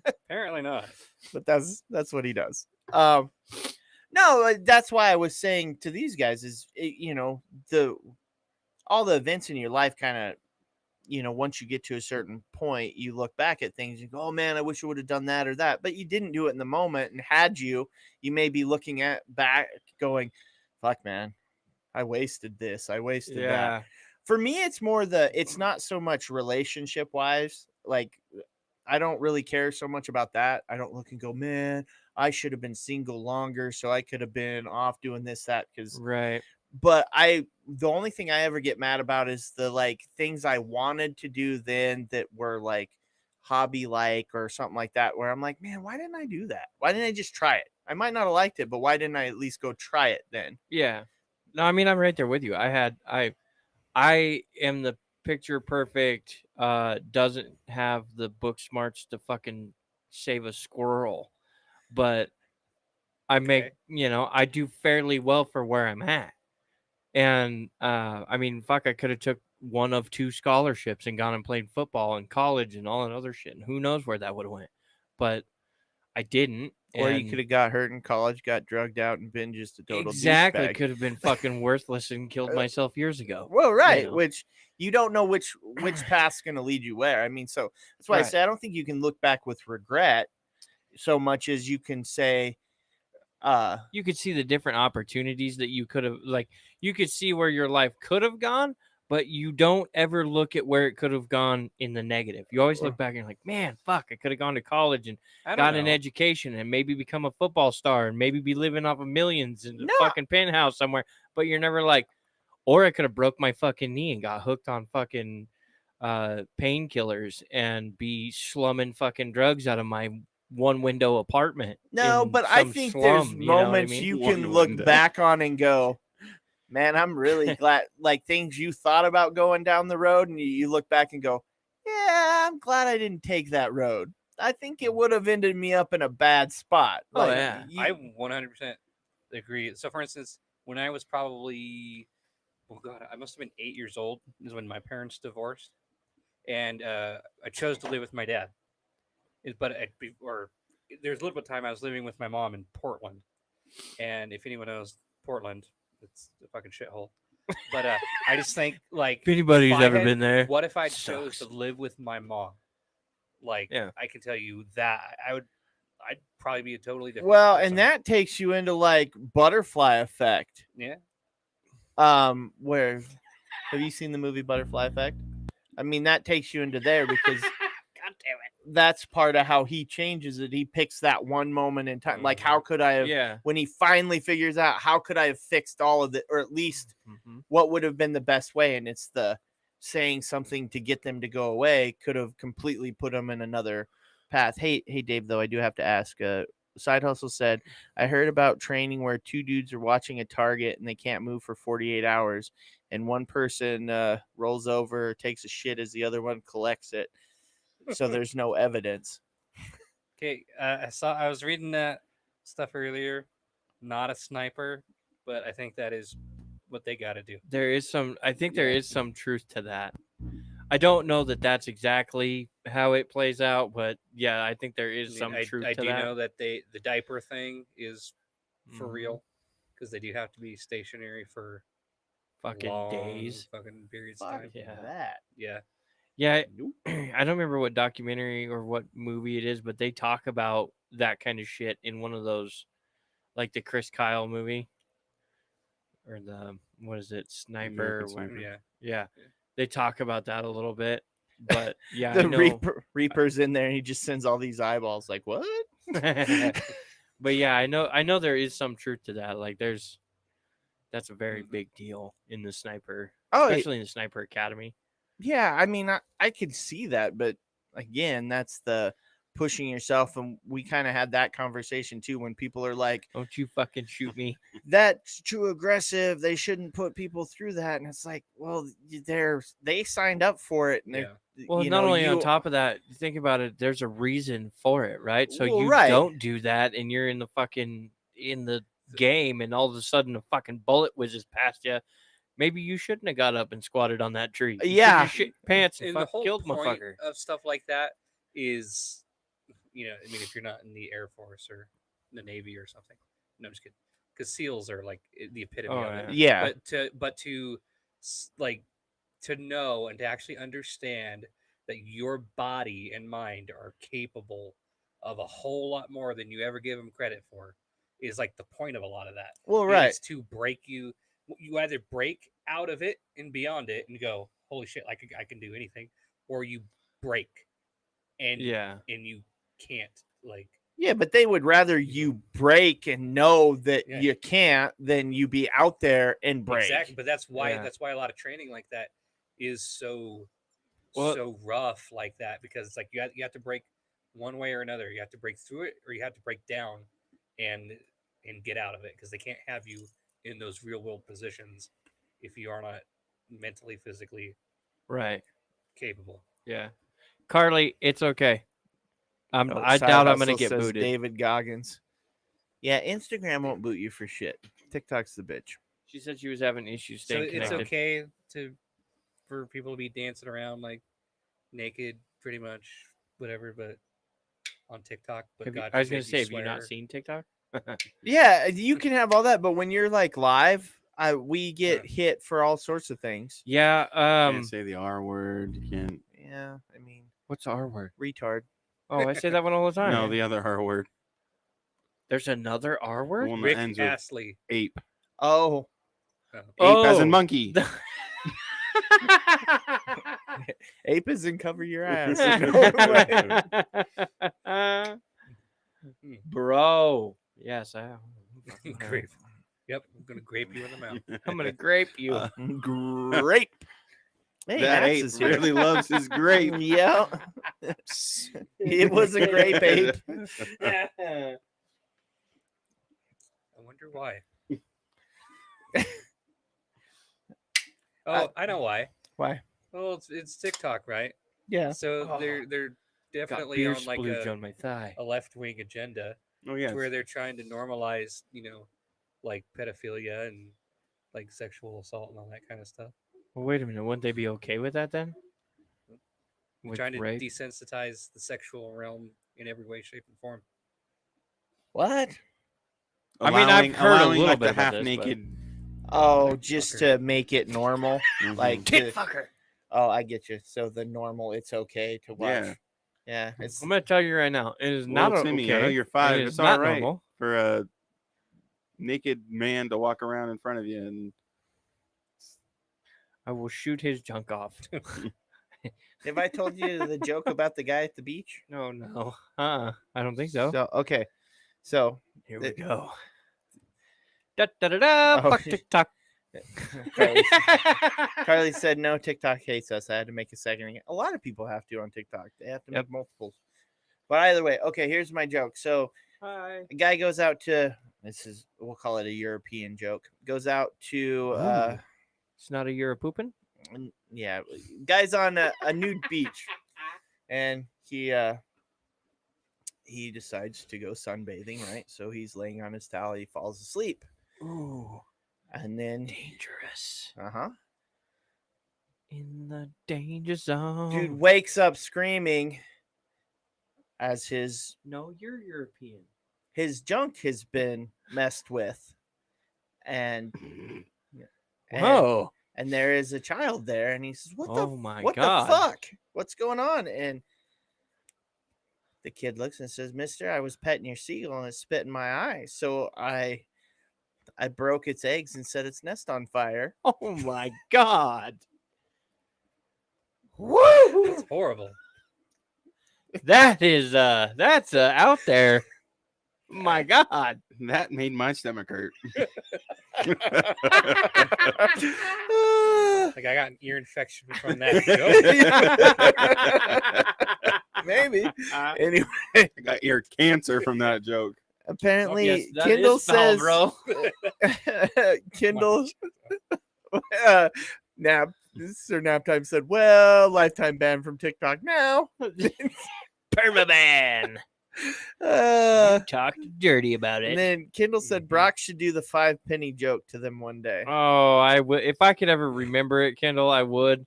Apparently not. but that's what he does. No, that's why I was saying to these guys is all the events in your life kind of once you get to a certain point, you look back at things and go, oh man, I wish I would have done that or that, but you didn't do it in the moment. And had you may be looking at back going, fuck man, I wasted this, I wasted that. Yeah. For me, it's more it's not so much relationship wise. Like, I don't really care so much about that. I don't look and go, man, I should have been single longer so I could have been off doing this, that, because Right. but the only thing I ever get mad about is the like things I wanted to do then that were like hobby like or something like that, where I'm like, man, why didn't I do that? Why didn't I just try it? I might not have liked it, but why didn't I at least go try it then? Yeah. No, I mean, I'm right there with you. I am the picture perfect, doesn't have the book smarts to fucking save a squirrel, but I make, Okay. I do fairly well for where I'm at. And, I mean, fuck, I could have took one of 2 scholarships and gone and played football in college and all that other shit. And who knows where that would have went, but I didn't. Or you and could have got hurt in college, got drugged out, and been just a total exactly douchebag. could have been fucking worthless and killed myself years ago. Well, right, know. which you don't know which path's going to lead you where. I mean, so that's why I Right. say I don't think you can look back with regret so much as you can say, You could see the different opportunities that you could have, like, you could see where your life could have gone, but you don't ever look at where it could have gone in the negative. You always look back and you're like, man, fuck, I could have gone to college and I don't got know. an education and maybe become a football star and maybe be living off of millions in a No. fucking penthouse somewhere. But you're never like, or I could have broke my fucking knee and got hooked on fucking painkillers and be slumming fucking drugs out of my one window apartment. no, in but I some think slum, there's you know what I moments mean? you One can look window. back on and go, man, I'm really glad, like things you thought about going down the road, and you look back and go, yeah, I'm glad I didn't take that road. I think it would have ended me up in a bad spot. Oh, Like, yeah. I 100% agree. So, for instance, when I was probably, oh god, I must have been 8 years old is when my parents divorced, and I chose to live with my dad. But there's a little bit of time I was living with my mom in Portland, and if anyone knows Portland, it's a fucking shithole. But I just think like If anybody's if I ever had- been there, what if I chose sucks. to live with my mom? Like, Yeah. I can tell you that I'd probably be a totally different. well, person. and that takes you into like butterfly effect. yeah, Where have you seen the movie Butterfly Effect? I mean, that takes you into there because god damn it. that's part of how he changes it. He picks that one moment in time. Like, how could I have, Yeah. when he finally figures out how could I have fixed all of it, or at least Mhm. what would have been the best way? And it's the saying something to get them to go away could have completely put them in another path. Hey, Dave, though, I do have to ask. Side Hustle said, I heard about training where 2 dudes are watching a target and they can't move for 48 hours. and one person rolls over, takes a shit as the other one collects it. So there's no evidence. Okay, I was reading that stuff earlier. Not a sniper, but I think that is what they got to do. I think there is some truth to that. I don't know that that's exactly how it plays out, but yeah, I think there is some truth I to do that. know that the diaper thing is for Mhm. real because they do have to be stationary for Fucking long days. fucking periods of Fuck time. Yeah. that. Yeah, Yeah, Nope. I don't remember what documentary or what movie it is, but they talk about that kind of shit in one of those, like the Chris Kyle movie, or the what is it, Sniper? American Or whatever. Sniper. yeah. Yeah, they talk about that a little bit, but yeah, The I know. Reaper's in there and he just sends all these eyeballs. Like, what? But yeah, I know there is some truth to that. Like, that's a very Mhm. big deal in the sniper, Oh, especially in the sniper academy. yeah. I mean, I could see that. But again, that's the pushing yourself. And we kind of had that conversation too when people are like, Don't you fucking shoot me. that's too aggressive. They shouldn't put people through that. And it's like, well, they signed up for it. And Yeah. Well, not only on top of that, you think about it, there's a reason for it, right? So Well, you right. don't do that, and you're in the game, and all of a sudden a fucking bullet whizzes past you. Maybe you shouldn't have got up and squatted on that tree. You Yeah. should've shit your pants and And the fucking whole killed point motherfucker. of stuff like that is, I mean, if you're not in the Air Force or the Navy or something, no, I'm just kidding. Because SEALs are like the epitome Oh, of it. Yeah. But to like to know and to actually understand that your body and mind are capable of a whole lot more than you ever give them credit for is like the point of a lot of that. Well, It right. is to break you. You either break out of it and beyond it and go, holy shit, I can do anything, or you break and Yeah. and you can't like. Yeah, but they would rather you break and know that Yeah. you can't than you be out there and break. Exactly, but that's why Yeah. a lot of training like that is so Well- rough like that because it's like you have to break one way or another. You have to break through it or you have to break down and get out of it because they can't have you in those real world positions if you are not mentally physically Right. capable. Yeah. Carly, it's okay. Oh, I Side doubt I'm gonna Hustle get says booted. David Goggins. Yeah, Instagram won't boot you for shit. TikTok's the bitch. She said she was having issues So staying it's connected. okay for people to be dancing around like naked, pretty much whatever, but on TikTok. But God I was forbid gonna say, have you swear. not seen TikTok? Yeah, you can have all that, but when you're like live, we get hit for all sorts of things. Yeah. Can't say the R word. You can't. Yeah, I mean, What's the R word? retard. Oh, I say that one all the time. No, the other R word. There's another R The word. one that Rick ends with Astley. ape. Oh, Ape as in Oh. monkey. ape is in cover your ass. Bro. Yes, I am. Grape. Yep, I'm gonna grape you in the mouth. I'm gonna grape you. Grape. Hey, that Max ape is here. really loves his grape. Yeah. It was a grape ape. I wonder why. I know why. Why? Well, it's TikTok, right? Yeah. So Oh. they're Got definitely beer on like splooge on my thigh. a left wing agenda Oh yes. where they're trying to normalize, like pedophilia and like sexual assault and all that kind of stuff. Well, wait a minute. Wouldn't they be okay with that then? They're With trying to rape? desensitize the sexual realm in every way, shape, and form. What? I mean, I've heard a allowing, little like, bit the about half this, but- naked. Oh, just to make it normal. Mhm. Like, Tit fucker. oh, I get you. So the normal, it's okay to watch. Yeah. Yeah. It's I'm gonna tell you right now. It is Well, not Timmy, okay. I know you're 5. It is It's not all right normal. for a naked man to walk around in front of you, and I will shoot his junk off. have I told you the joke about the guy at the beach? No. I don't think so. So okay. So Here we it- go. Da da da da. Oh, Fuck shit. TikTok. Carly said no, TikTok hates us. I had to make a second. A lot of people have to on TikTok. They have to Yep. make multiples. But either way, okay, here's my joke. So Hi. a guy goes out to we'll call it a European joke. Goes out to It's not a year of pooping. Yeah, guy's on a nude beach, and he decides to go sunbathing. Right, so he's laying on his towel. He falls asleep. Ooh, And then, dangerous. In the danger zone. Dude wakes up screaming as his No, you're European. junk has been messed with, and Whoa. and there is a child there, and he says, "What Oh my what God. the fuck? What's going on?" And the kid looks and says, "Mister, I was petting your seagull and it spit in my eye, so I broke its eggs and set its nest on fire." Oh my God. Woo! That's horrible. That is that's out there. My God. That made my stomach hurt. Like I got an ear infection from that joke. Maybe. Anyway, I got ear cancer from that joke. apparently, Yes, that Kindle is foul, says, bro. Kindle nap. Sir Naptime said, "Well, lifetime ban from TikTok now." Permaban. Uh, Talked dirty about and it. then Kindle said Mhm. Brock should do the 5-penny joke to them one day. Oh, I would if I could ever remember it, Kendall, I would.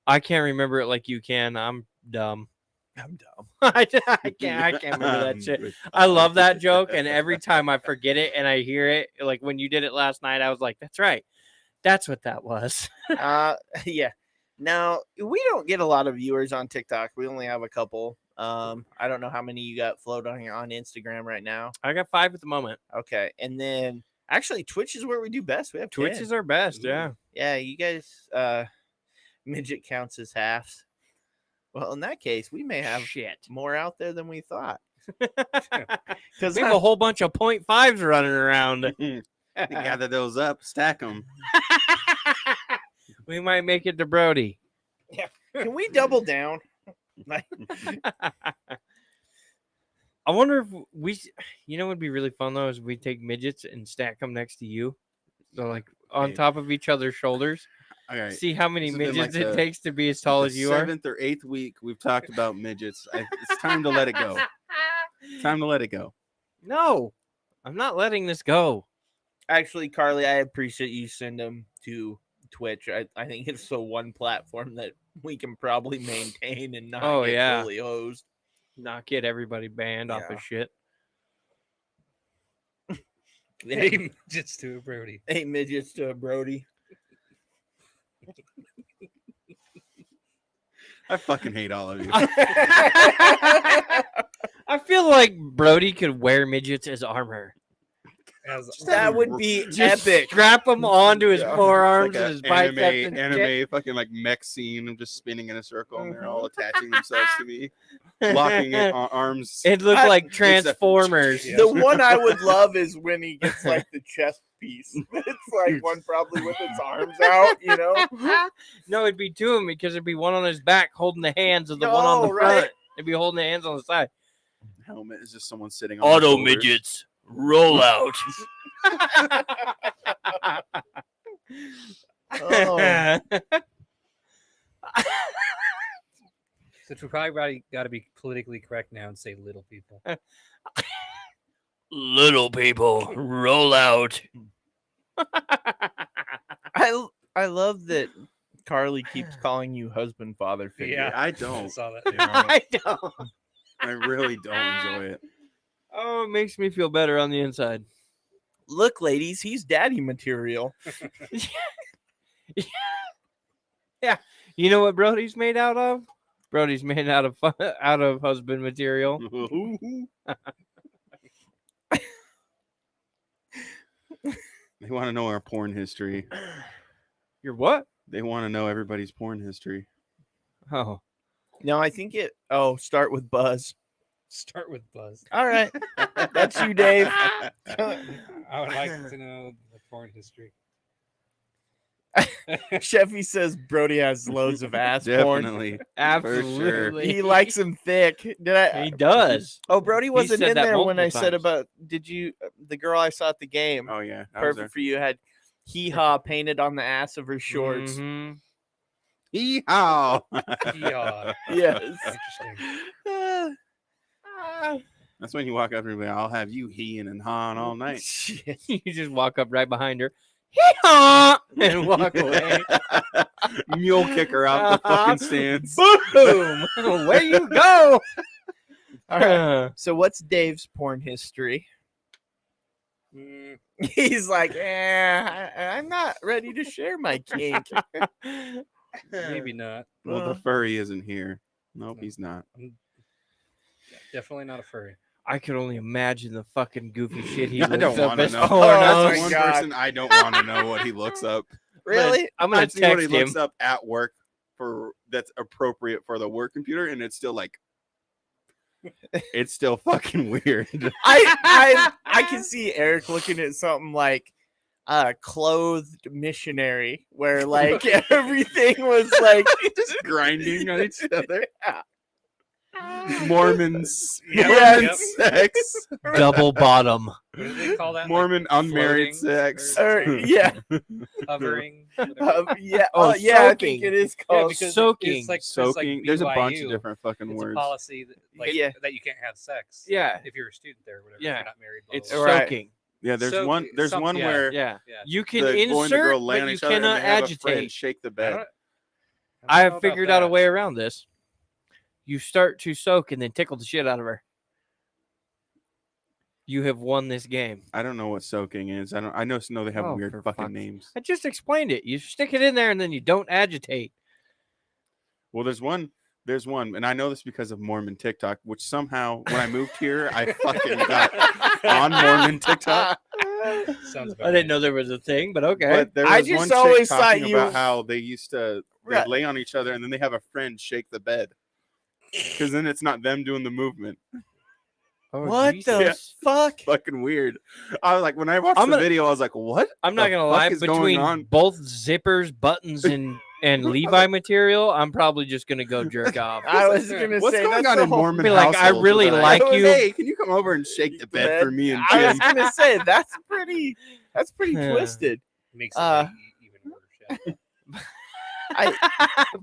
I can't remember it like you can. I'm dumb. I'm dumb. I can't remember that shit. I love that joke, and every time I forget it and I hear it, like when you did it last night, I was like, "That's right, that's what that was." Yeah. Now we don't get a lot of viewers on TikTok. We only have a couple. I don't know how many you got floating on Instagram right now. I got 5 at the moment. Okay, and then actually Twitch is where we do best. We have Twitch 10. is our best, yeah. Yeah, you guys. Midget counts as halves. Well, in that case, we may have Shit. more out there than we thought. We Because have a whole bunch of 0.5s running around. Gather those up, stack them. We might make it to Brody. can we double down? I wonder if you know what would be really fun though is we take midgets and stack them next to you, so like on Hey. top of each other's shoulders. All right. See how many This has been, midgets like, it the- takes to be as tall The as you are. 7th or 8th week we've talked about midgets. It's time to let it go. Time to let it go. No, I'm not letting this go. Actually, Carly, I appreciate you send them to Twitch. I think it's the one platform that we can probably maintain and not Oh, get yeah. fully hosed. Not get everybody banned off Yeah. of shit. Hey, just to a Brody. 8 midgets to a Brody. I fucking hate all of you. I feel like Brody could wear midgets as armor. That would be Just epic. strap them onto his Yeah. forearms Like and a his biceps anime, and shit. anime fucking like mech scene. I'm just spinning in a circle and they're all attaching themselves to me, locking it on arms. It looked I- like Transformers. Yeah. The one I would love is when he gets like the chest piece. It's like one probably with its arms out, you know? No, it'd be two of them because it'd be one on his back holding the hands of the one on the No, right. front. It'd be holding the hands on the side. Helmet is just someone sitting on their shoulders. roll out. Oh. Since we probably got to be politically correct now and say little people. Little people, roll out. I love that Carly keeps calling you husband father figure. Yeah. I I don't. saw that. You know, I don't. I really don't enjoy it. Oh, it makes me feel better on the inside. Look, ladies, he's daddy material. You know what Brody's made out of? Brody's made out of husband material. They want to know our porn history. You're what? They want to know everybody's porn history. Oh, No, I think it. Oh, start with Buzz. Start with Buzz. All right, that's you, Dave. I would like to know the porn history. Sheffy says Brody has loads of ass porn. Definitely. absolutely. He likes him thick. Did I? He does. Oh, Brody wasn't said in that there when multiple I said times. about. Did you? The girl I saw at the game. Oh yeah. I was there. Perfect for you. Had hee haw painted on the ass of her shorts. Mhm. Yeehaw! Yeah. Yes. Interesting. That's when you walk up to me. I'll have you heeing and hawing all night. Shit. You just walk up right behind her, hee-haw, and walk away. Mule kick her out the fucking stands. Boom! Where you go? All right. So what's Dave's porn history? Mm, He's like, I'm not ready to share my kink. maybe not. Well, the furry isn't here. Nope, he's not. I'm definitely not a furry. I could only imagine the fucking goofy shit he I looks don't up wanna as know. pornos. Oh That's my one God. person I don't want to know what he looks up. Really? I'm gonna I see what he text him. looks up at work for that's appropriate for the work computer, and it's still like, it's still fucking weird. I can see Eric looking at something like clothed missionary, where like everything was like Just grinding on each other. Mormons, Yes. Mormon sex, Double bottom. What do they call that? Mormon unmarried floating sex. or, yeah. Hovering. whatever. Yeah. Oh, yeah, I think soaking. it is Yeah, called because soaking. It's like, Soaking. There's a bunch of BYU, different fucking It's a words. policy that, Yeah. that you can't have sex. Yeah. If you're a student there, or whatever. Yeah. If you're not married. Blah, It's blah, blah. Right. soaking. Yeah, there's So- one. There's some- one yeah. where Yeah. Yeah. You can the boy and the girl insert, lay but on you each other and cannot they have a friend agitate. shake the I bed. don't I know have about figured out a that. way around this. You start to soak and then tickle the shit out of her. You have won this game. I don't know what soaking is. I just know they have Oh, weird for fucking fuck's- names. I just explained it. You stick it in there and then you don't agitate. Well, there's one, and I know this because of Mormon TikTok, which somehow when I moved here, I fucking got on Mormon TikTok. Sounds I didn't know there was a thing, but okay. But there I was just one chick always thought talking you- about how they used to Right. lay on each other and then they have a friend shake the bed. Because then it's not them doing the movement. Oh, what Jesus. the Yeah. fuck? Fucking weird. I was like, when I watched I'm the gonna- video, I was like, what? I'm not the gonna fuck lie. is going Between on? both zippers, buttons, and Levi material, I'm probably just gonna go jerk off. I was gonna What's say going that's on the in whole- Mormon Be like, I households really today? like you. Hey, can you come over and shake the bed for me and I was Jim? gonna say that's pretty Huh. twisted. Makes it Uh, like, even worse. Yeah.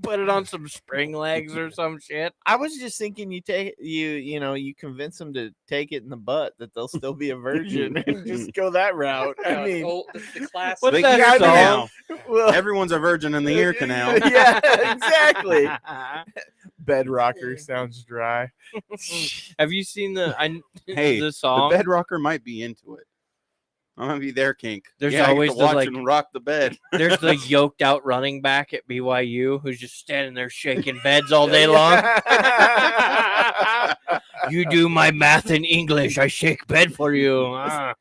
Put it on some spring legs or some shit. I was just thinking you convince them to take it in the butt that they'll still be a virgin and just go that route. No, I it's mean, old, the classic. What's They that can't song? now. well, Everyone's a virgin in the ear canal. Yeah, exactly. Bed rocker sounds dry. Have you seen Hey, the song? The bed rocker might be into it. I'm gonna be their kink. There's yeah, always I get the, to watch like- and rock the bed. There's the yoked out running back at BYU who's just standing there shaking beds all day long. You do my math and English. I shake bed for you. Ah.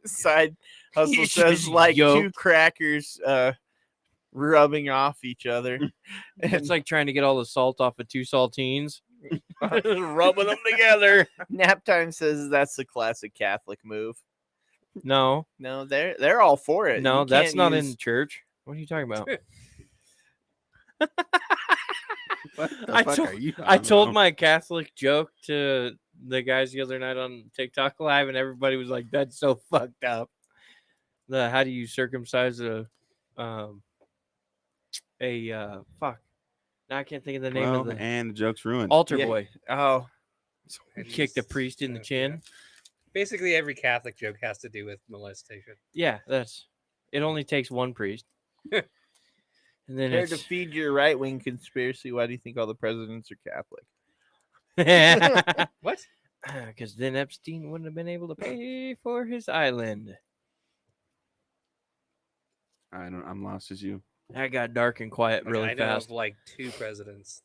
Side hustle He's says just like two yoked. crackers rubbing off each other. It's like trying to get all the salt off of two saltines. Rubbing them together. Nap time says that's the classic Catholic move. No, No, they're all for it. no, You that's can't not use- in church. What are you talking about? What the I fuck told- are you I talking told about? my Catholic joke to the guys the other night on TikTok Live, and everybody was like, "That's so fucked up." How do you circumcise a fuck? Now I can't think of the name Well, of the and the joke's ruined. altar Yeah. boy. Oh, Kicked a priest in the chin. Basically, every Catholic joke has to do with molestation. Yeah, it only takes one priest. And then here to it's feed your right wing conspiracy. Why do you think all the presidents are Catholic? What? because then Epstein wouldn't have been able to pay for his island. I'm lost as you. That got dark and quiet Okay, really I know fast. of like 2 presidents.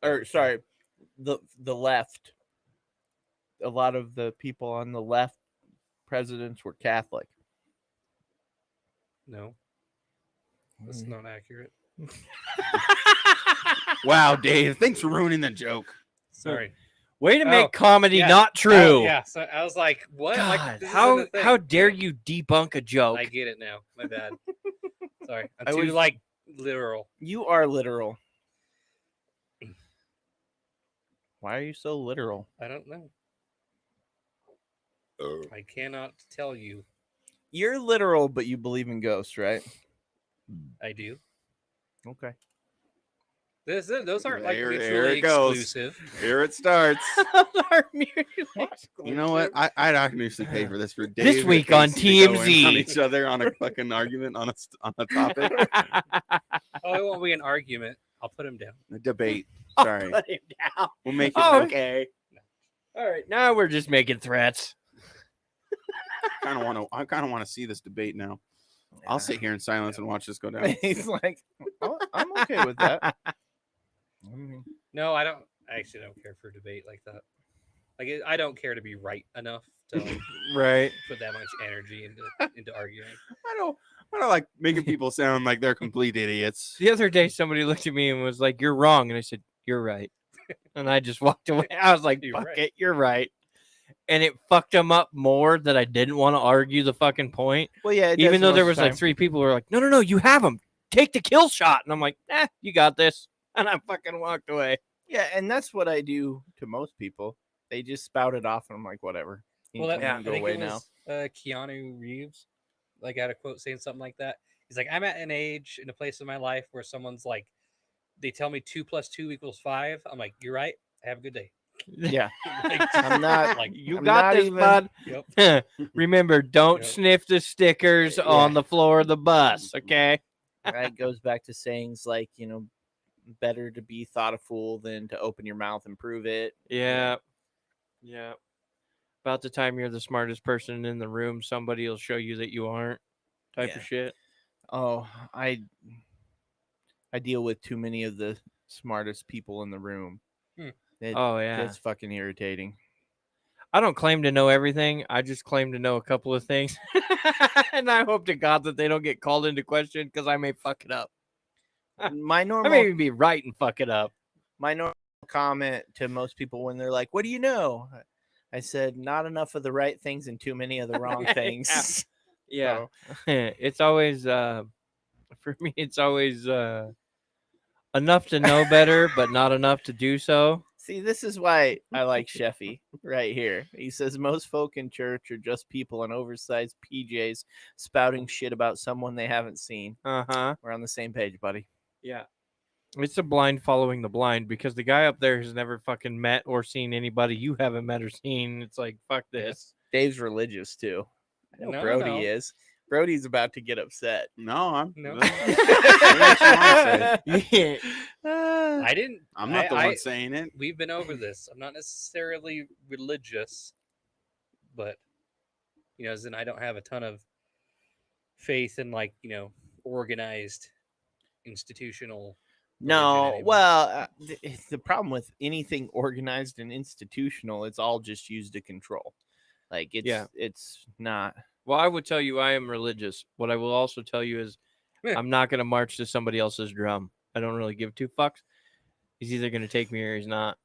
Or sorry, the left. A lot of the people on the left presidents were Catholic. No, that's not accurate. Wow, Dave, thanks for ruining the joke. Sorry. Way to make Oh, comedy yeah. not true. Oh, yeah. So I was like, what? God, Like, this isn't how a thing. how dare Yeah, you debunk a joke? I get it now. My bad. Sorry. I'm I too was- like literal. You are literal. Why are you so literal? I don't know. I cannot tell you. You're literal, but you believe in ghosts, right? I do. Okay. Those aren't like There mutually it goes. exclusive. Here it starts. Our mutual You know what? exclusive. I'd actually pay for this for Dave This and week on Casey to go in TMZ. on each other on a fucking argument on a topic, Oh, it won't be an argument. I'll put him down. a debate. I'll Sorry, put him down. we'll make it. Oh, okay. All right. Now we're just making threats. I kind of want to see this debate now. I'll sit here in silence and watch this go down. He's like, oh, I'm okay with that. I mean, No, I don't. I actually don't care for debate like that. I don't care to be right enough to like, Right. put that much energy into arguing. I don't like making people sound like they're complete idiots. The other day, somebody looked at me and was like, "You're wrong," and I said, "You're right," and I just walked away. I was like, You're "Fuck right. it, you're right," and it fucked them up more that I didn't want to argue the fucking point. well, yeah. it Even does though most there of the was like time. 3 people who were like, "No, you have him. Take the kill shot," and I'm like, you got this," and I fucking walked away. Yeah, and that's what I do to most people. They just spout it off, and I'm like, whatever. You Well, can I go think away it now. was Keanu Reeves. Like, I had a quote saying something like that. He's like, I'm at an age in a place in my life where someone's like, they tell me 2 + 2 = 5. I'm like, you're right. Have a good day. Yeah, Like, I'm not. like, You I'm got not this, even- bud. yep. Remember, don't Yep. sniff the stickers on the floor of the bus, okay? That goes back to sayings like, better to be thought a fool than to open your mouth and prove it. Yeah. Yeah. About the time you're the smartest person in the room, somebody will show you that you aren't, type Yeah. of shit. Oh, I deal with too many of the smartest people in the room. Hmm. Oh, yeah. It's fucking irritating. I don't claim to know everything. I just claim to know a couple of things. And I hope to God that they don't get called into question because I may fuck it up. My I normal may even be right and fuck it up. my normal comment to most people when they're like, "What do you know?" I said, "Not enough of the right things and too many of the wrong things." Yeah. So, It's always, for me, it's always enough to know better, but not enough to do so. see, this is why I like Sheffy right here. He says most folk in church are just people in oversized PJs spouting shit about someone they haven't seen. Uh-huh. We're on the same page, buddy. Yeah. It's a blind following the blind because the guy up there has never fucking met or seen anybody you haven't met or seen. It's like, fuck this. Dave's religious too. I know No, Brody no. is. Brody's about to get upset. No, I'm No. Yeah. I didn't. I'm not the I- one saying it. We've been over this. I'm not necessarily religious, but as in I don't have a ton of faith in organized institutional. religion No, anymore. well, the problem with anything organized and institutional, it's all just used to control. Like it's not. Well, I would tell you I am religious. What I will also tell you is Yeah. I'm not going to march to somebody else's drum. I don't really give 2 fucks. He's either going to take me or he's not.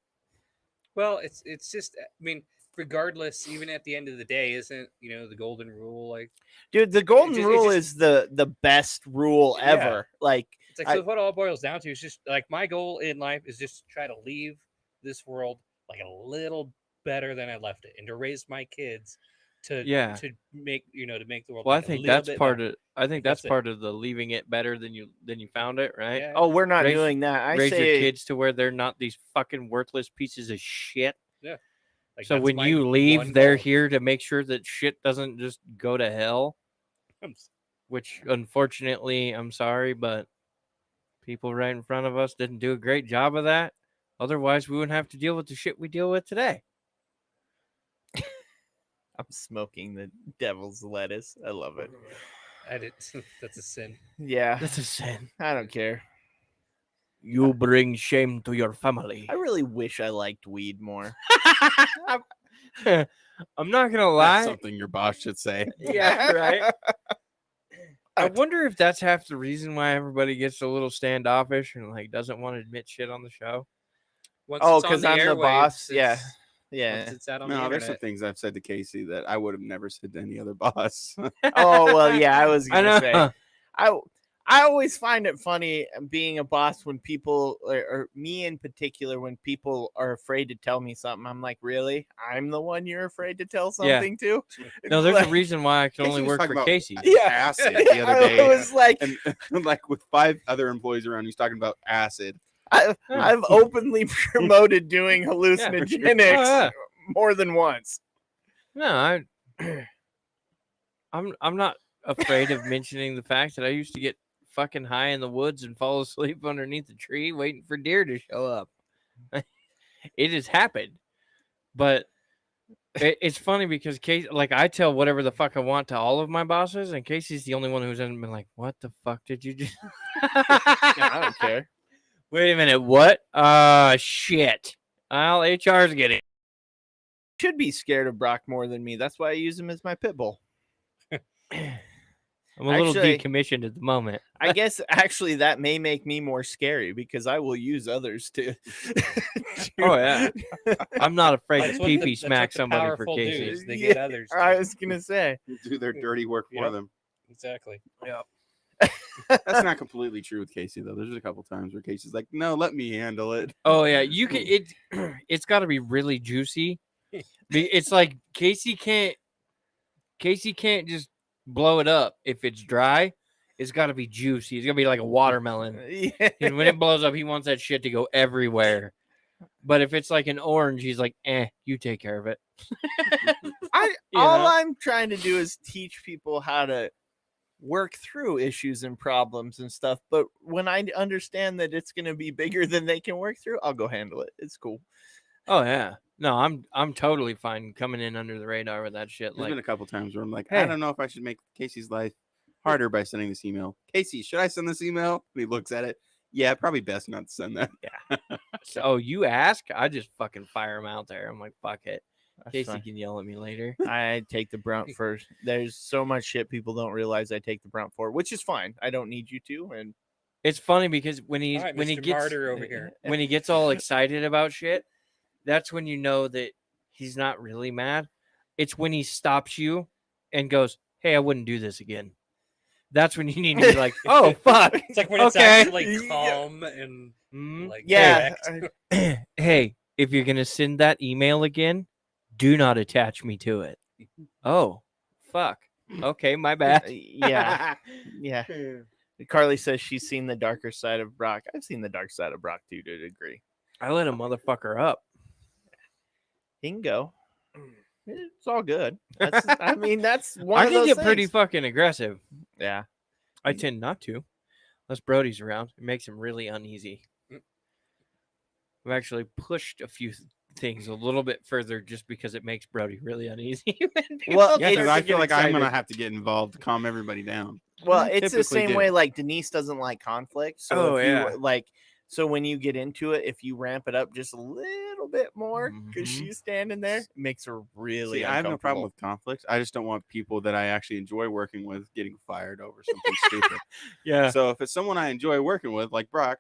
Well, it's just. I mean, regardless, even at the end of the day, isn't the golden rule like? Dude, the golden just- rule is the best rule Yeah. ever. Like It's like so what it all boils down to is just like my goal in life is just to try to leave this world like a little better than I left it, and to raise my kids to make to make the world. Well, I like, a think little that's bit part better. of. I think That's that's it. part of the leaving it better than you found it, right? Yeah. oh, we're not Raise- doing that. I Raise say your kids to where they're not these fucking worthless pieces of shit. Like, So that's when my you leave, one they're goal. here to make sure that shit doesn't just go to hell. Which, unfortunately, I'm sorry, but people right in front of us didn't do a great job of that. Otherwise, we wouldn't have to deal with the shit we deal with today. I'm smoking the devil's lettuce. I love it. I did. That's a sin. Yeah, That's a sin. I don't care. You bring shame to your family. I really wish I liked weed more. I'm not gonna That's lie. something your boss should say. Yeah, right. I wonder if that's half the reason why everybody gets a little standoffish and like doesn't want to admit shit on the show. Once Oh, it's on 'cause I'm the airwaves, boss? Yeah. it's- Yeah. Once it's out on the No, there's some internet. things I've said to Casey that I would have never said to any other boss. Oh well, yeah. I was I gonna know. say I always find it funny being a boss when people, or me in particular, when people are afraid to tell me something. I'm like, really? I'm the one you're afraid to tell Yeah. something to? No, there's a Like, reason why I can Casey only was work talking for about- Casey. Yeah. acid the other day. I was like, And like with 5 other employees around, he's talking about acid. I've openly promoted doing hallucinogenics yeah. more than once. No, I'm not afraid of mentioning the fact that I used to get fucking high in the woods and fall asleep underneath a tree waiting for deer to show up. It has happened, but it's funny because Casey, like, I tell whatever the fuck I want to all of my bosses, and Casey's the only one who's been like, "What the fuck did you do?" I don't care. Wait a minute, what? Shit. Well, HR's getting. Should be scared of Brock more than me. That's why I use him as my pit bull. I'm a little Actually- decommissioned at the moment. I guess actually that may make me more scary because I will use others to. Oh yeah, I'm not afraid That's to what pee the smack somebody for powerful do, Casey. is they Yeah, get others. I to- was gonna say. Do their dirty work for Yep. them. Exactly. That's not completely true with Casey though. There's a couple times where Casey's like, "No, let me handle it." Oh yeah, you can. It's got to be really juicy. It's like Casey can't just blow it up if it's dry. It's got to be juicy. It's got to be like a watermelon. Yeah. And when it blows up, he wants that shit to go everywhere. But if it's like an orange, he's like, you take care of it. You All know? I'm trying to do is teach people how to work through issues and problems and stuff. But when I understand that it's going to be bigger than they can work through, I'll go handle it. It's cool. Oh yeah. No, I'm totally fine coming in under the radar with that shit. There's Like, been a couple times where I'm like, Hey. I don't know if I should make Casey's life harder by sending this email. Casey, should I send this email? And he looks at it. Yeah, probably best not to send that. oh, you ask? I just fucking fire him out there. I'm like, fuck it. That's Casey fine. can yell at me later. I take the brunt first. There's so much shit people don't realize I take the brunt for, which is fine. I don't need you to. And It's funny because when he All right, when he Mr. gets Martyr over here. when he gets all excited about shit, that's when you know that he's not really mad. It's when he stops you and goes, "Hey, I wouldn't do this again." That's when you need to be like, "Oh fuck, It's like when it's Okay. actually Yeah. calm and Mm, like yeah, correct. hey, if you're gonna send that email again, do not attach me to it." Oh, fuck. Okay, my bad. yeah, yeah. Carly says she's seen the darker side of Brock. I've seen the dark side of Brock too, to a degree. I let a motherfucker up. He can go. It's all good. That's, I mean, that's one I of can those get pretty things. fucking aggressive. Yeah. I tend not to, unless Brody's around. It makes him really uneasy. I've actually pushed a few things a little bit further just because it makes Brody really uneasy. when people Well, Yeah, start because to I get feel like I'm gonna excited. have to get involved to calm everybody down. Well, I it's the typically same do. way like Denise doesn't like conflict. So Oh, if yeah. you like, so when you get into it, if you ramp it up just a little bit more because Mhm. she's standing there, it makes her really. See, I have no problem uncomfortable. with conflicts. I just don't want people that I actually enjoy working with getting fired over something stupid. Yeah. So if it's someone I enjoy working with, like Brock,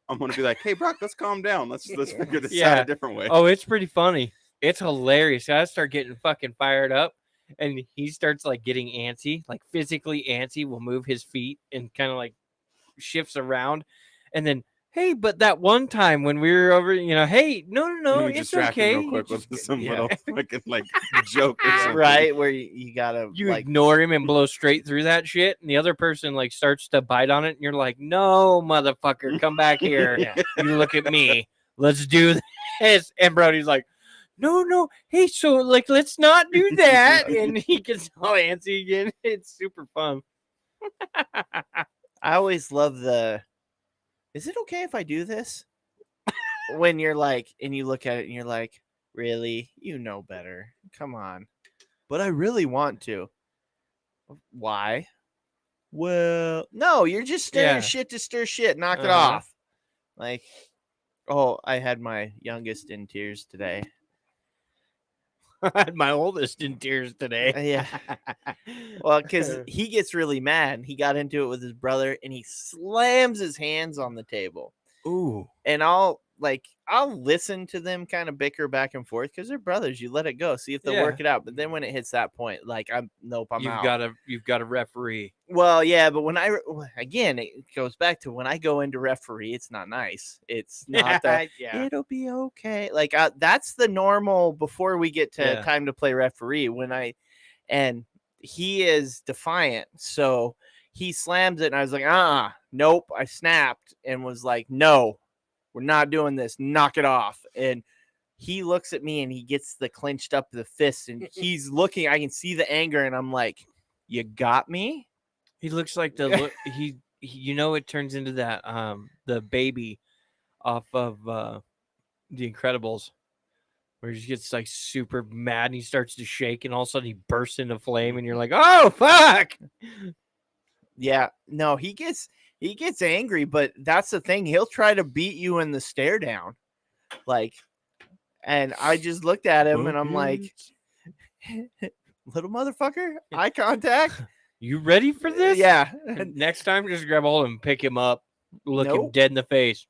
I'm gonna be like, "Hey, Brock, let's calm down. Let's figure this out Yeah. a different way." Oh, it's pretty funny. It's hilarious. I start getting fucking fired up, and he starts like getting antsy, like physically antsy. Will move his feet and kind of like shifts around, and then, hey, but that one time when we were over, hey, no, Let me it's distract him okay. real quick You with just- some yeah. little fucking like joke or something. Right, where you gotta You like ignore him and blow straight through that shit, and the other person like starts to bite on it, and you're like, "No, motherfucker, come back here. You look at me. Let's do this." And Brody's like, "No, hey, so like, let's not do that." And he gets all antsy again. It's super fun. I always love the. Is it okay if I do this? When you're like, and you look at it and you're like, really? You know better. Come on. But I really want to. Why? Well, no, you're just stirring Yeah. shit to stir shit. Knock it Uh-huh. off. Like, oh, I had my youngest in tears today. I had my oldest in tears today. Yeah. Well, because he gets really mad. He got into it with his brother and he slams his hands on the table. Ooh. And I'll like I'll listen to them kind of bicker back and forth because they're brothers. You let it go, see if they'll work it out. But then when it hits that point, like I'm You've out. got a referee. Well, yeah, but when again, it goes back to when I go into referee, it's not nice. It's not that it'll be okay. Like that's the normal before we get to time to play referee. And he is defiant, so he slams it, and I was like, nope. I snapped and was like, no, we're not doing this. Knock it off. And he looks at me and he gets the clenched up the fist, and he's looking. I can see the anger, and I'm like, you got me. He looks like he it turns into that the baby off of The Incredibles, where he just gets like super mad and he starts to shake, and all of a sudden he bursts into flame, and you're like, oh fuck. Yeah, no, he gets angry, but that's the thing. He'll try to beat you in the stare down, like. And I just looked at him and I'm like, little motherfucker, eye contact. You ready for this? Yeah. Next time, just grab a hold of him, pick him up, look him dead in the face.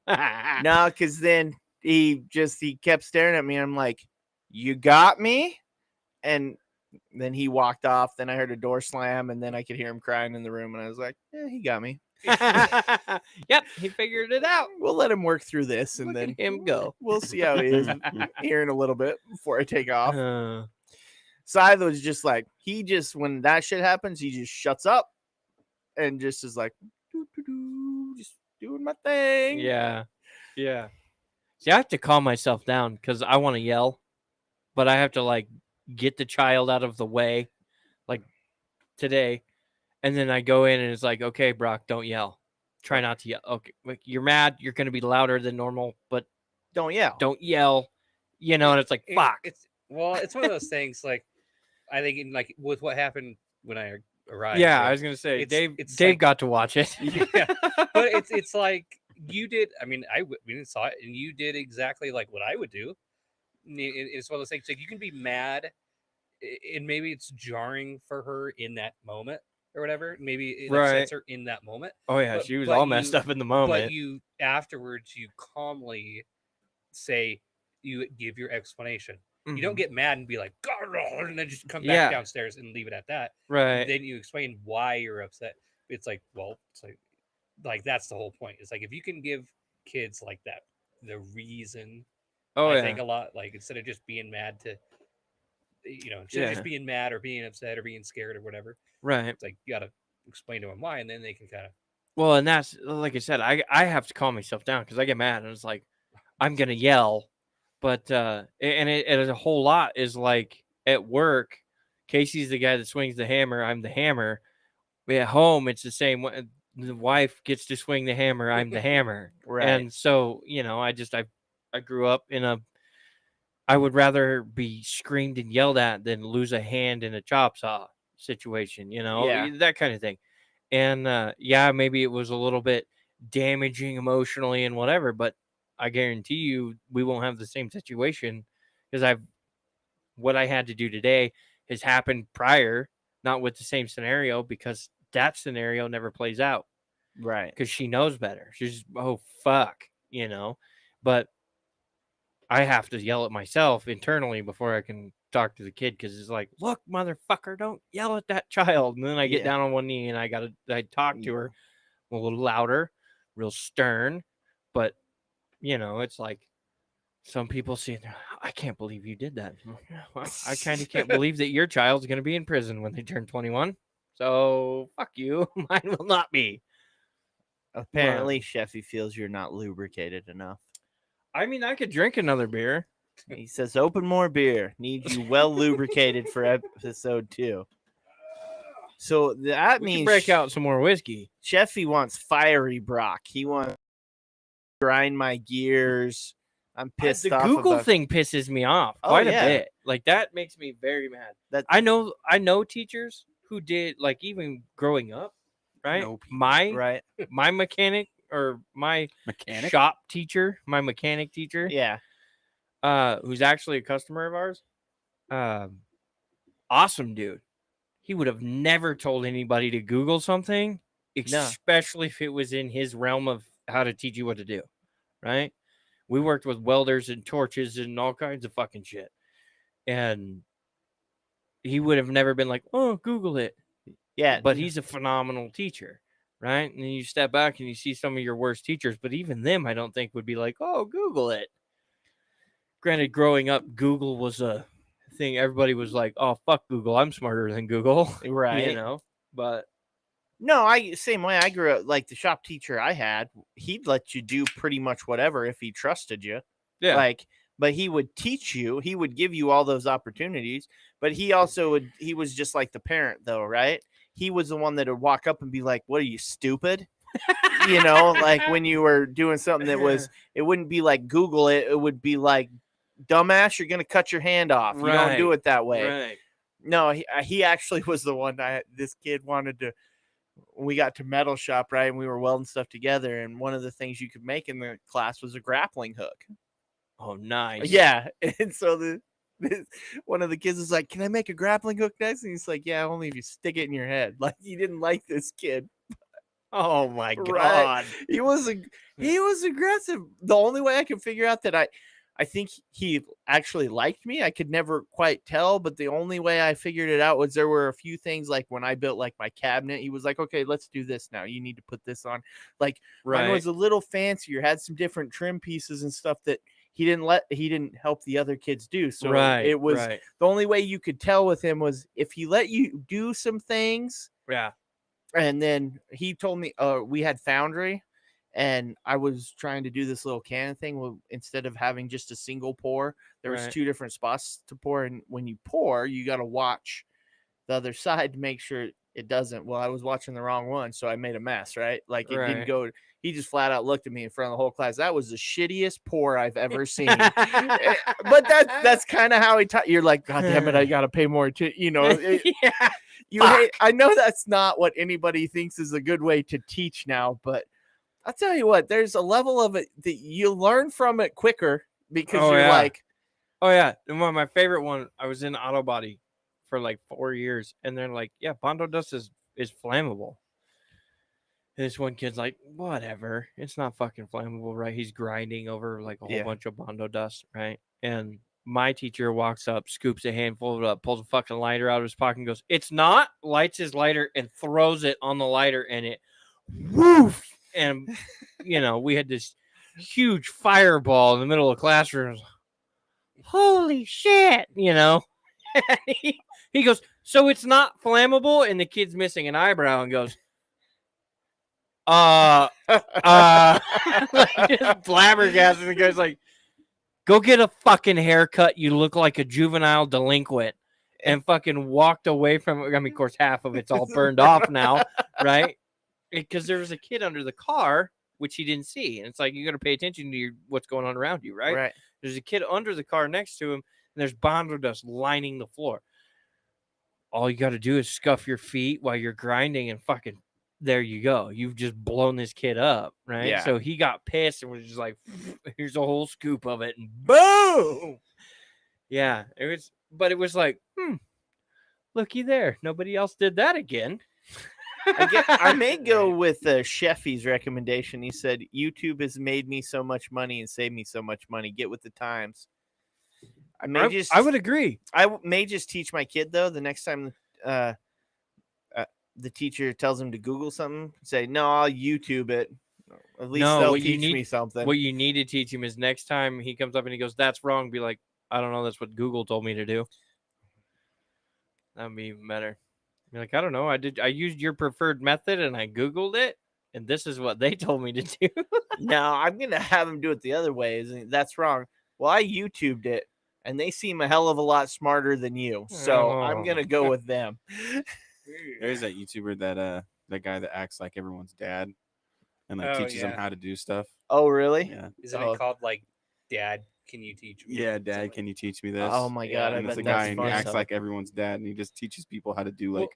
No, because then he kept staring at me. And I'm like, you got me? And then he walked off. Then I heard a door slam, and then I could hear him crying in the room. And I was like, he got me. Yep, he figured it out. We'll let him work through this, and Look then at him go. We'll see how he is here in a little bit before I take off. Scythe was just like, when that shit happens, he just shuts up and just is like, just doing my thing. Yeah. See, I have to calm myself down because I want to yell, but I have to like get the child out of the way, like today. And then I go in and it's like, okay, Brock, don't yell. Try not to yell. Okay, like you're mad. You're going to be louder than normal, but don't yell. Don't yell. And it's like, fuck. It's one of those things. Like I think, with what happened when I arrived. Yeah, I was gonna say, Dave got to watch it. Yeah, but it's like you did. I mean, we saw it, and you did exactly like what I would do. It's one of those things. Like you can be mad, and maybe it's jarring for her in that moment or whatever. Maybe it upsets her in that moment. Oh yeah, she was all messed up in the moment. But you afterwards, you calmly say, you give your explanation. You don't get mad and be like, God, and then just come back downstairs and leave it at that. Right. Then you explain why you're upset. It's like, well, it's like that's the whole point. It's like if you can give kids like that the reason. I think a lot, like instead of just being mad to, just being mad or being upset or being scared or whatever. Right. It's like you got to explain to them why, and then they can kind of. Well, and that's like I said, I have to calm myself down because I get mad and it's like I'm gonna yell. But it a whole lot is like at work, Casey's the guy that swings the hammer. I'm the hammer. At home, it's the same. The wife gets to swing the hammer. I'm the hammer. Right. And so I grew up I would rather be screamed and yelled at than lose a hand in a chop saw situation. That kind of thing. And maybe it was a little bit damaging emotionally and whatever, but I guarantee you we won't have the same situation because what I had to do today has happened prior, not with the same scenario, because that scenario never plays out. Right. Because she knows better. She's, oh, fuck, but I have to yell at myself internally before I can talk to the kid because it's like, look, motherfucker, don't yell at that child. And then I get down on one knee and I talk to her a little louder, real stern, but it's like some people see, I can't believe you did that. Well, I kind of can't believe that your child's going to be in prison when they turn 21. So fuck you. Mine will not be. Apparently, Sheffy feels you're not lubricated enough. I mean, I could drink another beer. He says, open more beer. Need you well lubricated for episode 2. So that we means can break out some more whiskey. Sheffy wants fiery Brock. He wants grind my gears. I'm pissed off. The Google thing pisses me off quite a bit. Like that makes me very mad. I know teachers who did, like, even growing up, right? My mechanic or my shop teacher, my mechanic teacher, who's actually a customer of ours. Awesome dude. He would have never told anybody to Google something, especially if it was in his realm of how to teach you what to do, right? We worked with welders and torches and all kinds of fucking shit. And he would have never been like, oh, Google it. Yeah, But he's a phenomenal teacher, right? And then you step back and you see some of your worst teachers, but even them, I don't think would be like, oh, Google it. Granted, growing up, Google was a thing. Everybody was like, oh, fuck Google. I'm smarter than Google. right. You know? But No, I same way. I grew up like the shop teacher I had. He'd let you do pretty much whatever if he trusted you. yeah. Like, but he would teach you. He would give you all those opportunities. But he also would. He was just like the parent, though, right? He was the one that would walk up and be like, "What are you, stupid?" You know, like when you were doing something that was. It wouldn't be like Google it. It would be like, "Dumbass, you're gonna cut your hand off. You don't do Right, it that way." Right. No, he actually was the one. This kid wanted to. We got to metal shop, right, and we were welding stuff together, and one of the things you could make in the class was a grappling hook. Oh, nice. Yeah, and so one of the kids is like, "Can I make a grappling hook next?" And he's like, "Yeah, only if you stick it in your head." Like he didn't like this kid. Oh my Right. god. He was aggressive. The only way I could figure out that I think he actually liked me. I could never quite tell, but the only way I figured it out was there were a few things like when I built like my cabinet, he was like, "Okay, let's do this now. You need to put this on." Like mine was a little fancier, had some different trim pieces and stuff that he didn't help the other kids do. So it was right. the only way you could tell with him was if he let you do some things. Yeah. And then he told me, we had foundry, and I was trying to do this little cannon thing. Well, instead of having just a single pour, there was Right. 2 different spots to pour. And when you pour, you got to watch the other side to make sure it doesn't. Well, I was watching the wrong one, so I made a mess, right? Like it didn't Right. go. He just flat out looked at me in front of the whole class. That was the shittiest pour I've ever seen. But that's kind of how he taught. You're like, God damn it, I got to pay more attention. You know, Yeah. you hate. I know that's not what anybody thinks is a good way to teach now, but I'll tell you what, there's a level of it that you learn from it quicker because Oh, you're yeah. like, Oh yeah. And my favorite one, I was in auto body for like 4 years, and they're like, yeah, Bondo dust is flammable. And this one kid's like, whatever, it's not fucking flammable, right? He's grinding over like a whole Yeah. bunch of Bondo dust, right? And my teacher walks up, scoops a handful of it up, pulls a fucking lighter out of his pocket and goes, "It's not," lights his lighter and throws it on the lighter, and it woof. And you know, we had this huge fireball in the middle of the classroom. Holy shit, you know. he goes, "So it's not flammable?" And the kid's missing an eyebrow and goes, like just flabbergasted. The guy's like, "Go get a fucking haircut. You look like a juvenile delinquent." And fucking walked away from it. I mean, of course, half of it's all burned off now, right? Because there was a kid under the car, which he didn't see. And it's like, you got to pay attention to what's going on around you, right? right. There's a kid under the car next to him, and there's Bondo dust lining the floor. All you got to do is scuff your feet while you're grinding, and fucking there you go. You've just blown this kid up, right? Yeah. So he got pissed and was just like, "Here's a whole scoop of it," and boom. Yeah, but it was like, looky there. Nobody else did that again. I may go with Sheffy's recommendation. He said, YouTube has made me so much money and saved me so much money. Get with the times. I would agree. I may just teach my kid, though, the next time the teacher tells him to Google something, say, "No, I'll YouTube it." At least they'll teach me something. What you need to teach him is next time he comes up and he goes, "That's wrong," be like, "I don't know. That's what Google told me to do." That'd be even better. You're like, "I don't know. I used your preferred method and I Googled it, and this is what they told me to do." No, I'm going to have him do it the other way. That's wrong. Well, I YouTubed it, and they seem a hell of a lot smarter than you. So I'm going to go with them. There's that YouTuber that guy that acts like everyone's dad and like Oh, teaches them yeah. how to do stuff. Oh, really? Yeah. Isn't Oh. it called like Dad? Can you teach me? Yeah, Dad, can you teach me this? Oh, my God. Yeah, I And it's bet a guy that's and he fun. acts like everyone's dad and he just teaches people how to do Well, like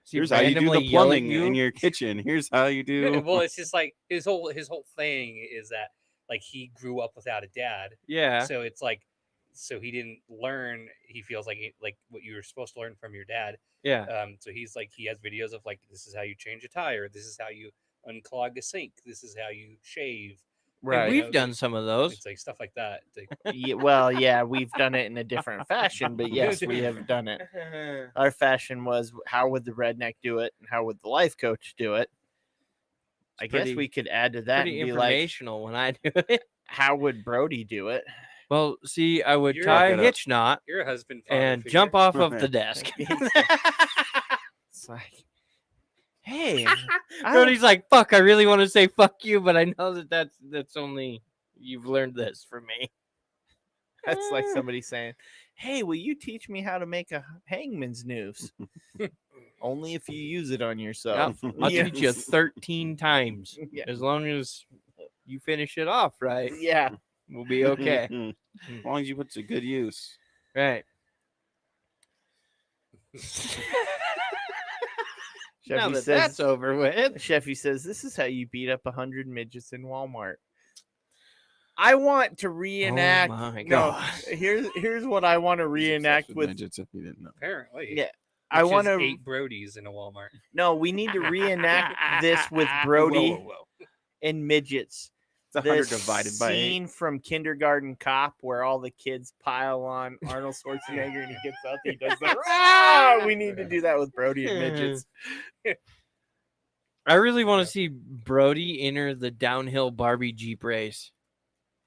Does he here's how you do randomly the yell at plumbing you? in your kitchen. Here's how you do Well, it's just like his whole thing is that like he grew up without a dad, Yeah. so it's like so he didn't learn. He feels like like what you were supposed to learn from your dad. Yeah. So he's like he has videos of like this is how you change a tire, this is how you unclog a sink, this is how you shave, Right. And we've know, done some of those. It's like stuff like that. It's like, Yeah, well, yeah, we've done it in a different fashion, but yes, we have done it. Our fashion was how would the redneck do it, and how would the life coach do it? I guess pretty- we could add to that Pretty and be like, informational when I do it. how would Brody do it? Well, see, I would You're- tie a Look it up. hitch knot you're a husband father and figure. jump off of the desk. It's like, hey, I- Brody's like, "Fuck!" I really want to say "fuck you," but I know that that's only you've learned this from me. that's like somebody saying, hey, will you teach me how to make a hangman's noose? Only if you use it on yourself. I'll Yeah. teach you 13 times. Yeah. As long as you finish it off right, Yeah. we'll be okay. As long as you put it to good use. Right. Now Sheffy that says, that's over with. Sheffy says, this is how you beat up 100 midgets in Walmart. I want to reenact. Oh my No, god. here's what I want to He's obsessed reenact with with. midgets, if you didn't know. Apparently. Yeah, I Which want is to. 8 Brodies in a Walmart. No, we need to reenact this with Brody Whoa. and midgets. It's The 100 divided by 8. scene from Kindergarten Cop where all the kids pile on Arnold Schwarzenegger and he gets up, he does that. "Rah!" We need to do that with Brody and midgets. I really want to see Brody enter the downhill Barbie Jeep race.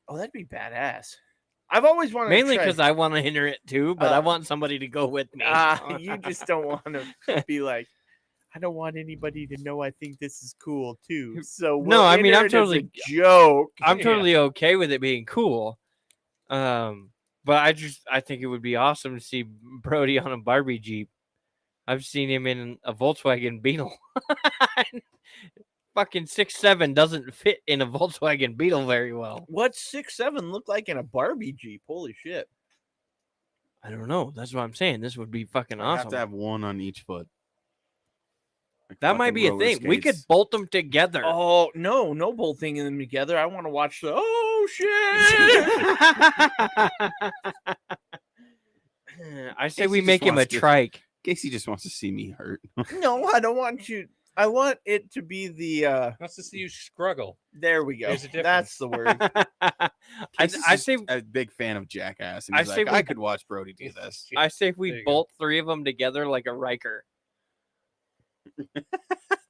Oh, that'd be badass. I've always wanted Mainly to because I want to enter it too, but I Uh, want somebody to go with me. you just don't want to be like, I don't want anybody to know I think this is cool too. So No, I mean, I'm enter it as a totally- joke. I'm totally okay with it being cool. But I think it would be awesome to see Brody on a Barbie Jeep. I've seen him in a Volkswagen Beetle. Fucking 6'7" doesn't fit in a Volkswagen Beetle very well. What's 6'7" look like in a Barbie Jeep? Holy shit! I don't know. That's what I'm saying. This would be fucking I have awesome. to have one on each foot. Like That might fucking be a roller thing. We could skates. bolt them together. Oh no bolting them together. I want to watch the. Oh shit! I say Casey we just make him a wants to- trike. Casey just wants to see me hurt. No, I don't want you. I want it to be the. Wants to see you struggle. There we go. There's a difference. That's the word. Casey's I just say a big fan of Jackass, and I he's say like, we- I could watch Brody do this. I say There we you go. bolt 3 of them together like a Riker.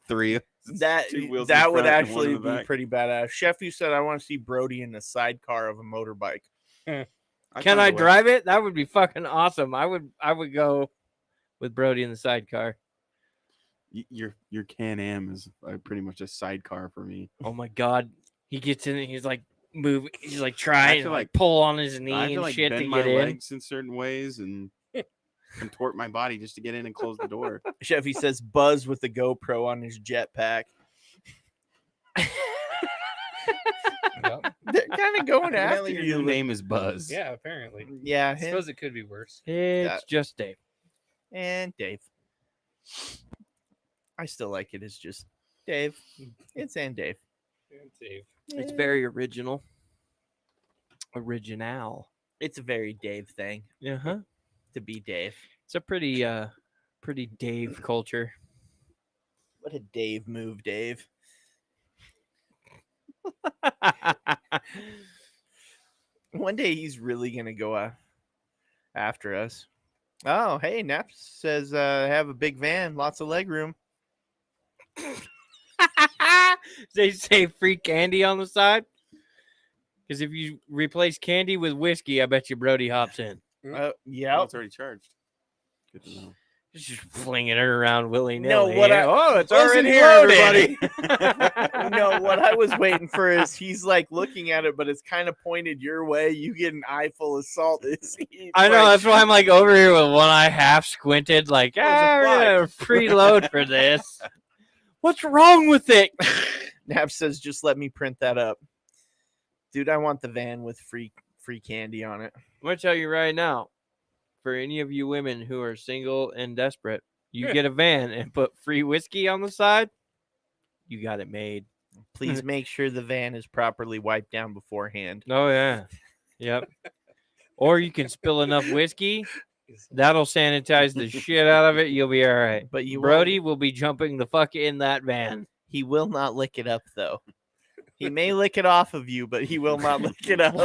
3. That Two wheels in that the would front and one actually in the be back. pretty badass. Chef, you said I want to see Brody in the sidecar of a motorbike. Can found I a way. drive it? That would be fucking awesome. I would go with Brody in the sidecar. Your Can-Am is pretty much a sidecar for me. Oh my god. He gets in and he's like moving, he's like trying to feel like like- pull on his knee I have and to like shit to bend my get in. legs in certain ways and contort my body just to get in and close the door. Chef, he says Buzz with the GoPro on his jetpack. Yep. They're kind of going after Evidently, your you. new name is Buzz. Yeah, apparently. Yeah, I him suppose it could be worse. It's just Dave. and Dave. I still like it. It's just Dave. It's and Dave. Dave. It's very original. Original. It's a very Dave thing Uh-huh. to be Dave. It's a pretty Dave culture. What a Dave move, Dave. One day he's really gonna go after us. Oh, hey, Naps says have a big van, lots of leg room. They say free candy on the side. Because if you replace candy with whiskey, I bet you Brody hops in. Oh, Yeah. it's already charged. Good to know. Just flinging it around willy nilly. No, what I- oh, it's Listen already here, loaded. everybody. No, what I was waiting for is he's like looking at it, but it's kind of pointed your way. You get an eye full of salt. I know, that's why I'm like over here with one eye half squinted, like, There's a we're fly." gonna preload for this. What's wrong with it? Nap says, just let me print that up. Dude, I want the van with free candy on it. I'm gonna tell you right now, for any of you women who are single and desperate, you get a van and put free whiskey on the side, you got it made. Please make sure the van is properly wiped down beforehand. Oh yeah. Yep. Or you can spill enough whiskey, that'll sanitize the shit out of it. You'll be all right. But you Brody will be jumping the fuck in that van. he will not lick it up though. He may lick it off of you, but he will not lick it up.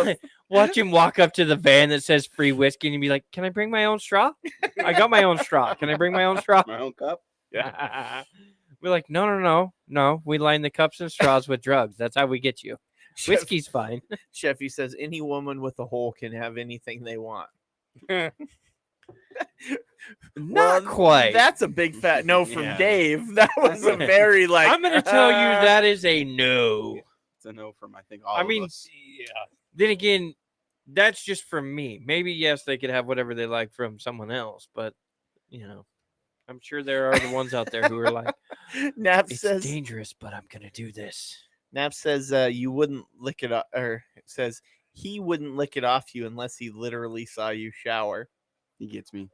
Watch him walk up to the van that says free whiskey and he'd be like, "Can I bring my own straw? I got my own straw. Can I bring my own straw?" My own cup. We're like, no. We line the cups and straws with drugs. That's how we get you. Whiskey's fine. Sheffy says any woman with a hole can have anything they want. Not quite. That's a big fat no from Yeah. Dave. That was a very like. I'm going to tell you that is a no. It's a no from I think all I of mean, us. Yeah. Then again, that's just from me. Maybe, yes, they could have whatever they like from someone else, but, I'm sure there are the ones out there who are like, Nap it's says. dangerous, but I'm going to do this. Nap says you wouldn't lick it off, or it says he wouldn't lick it off you unless he literally saw you shower. He gets me.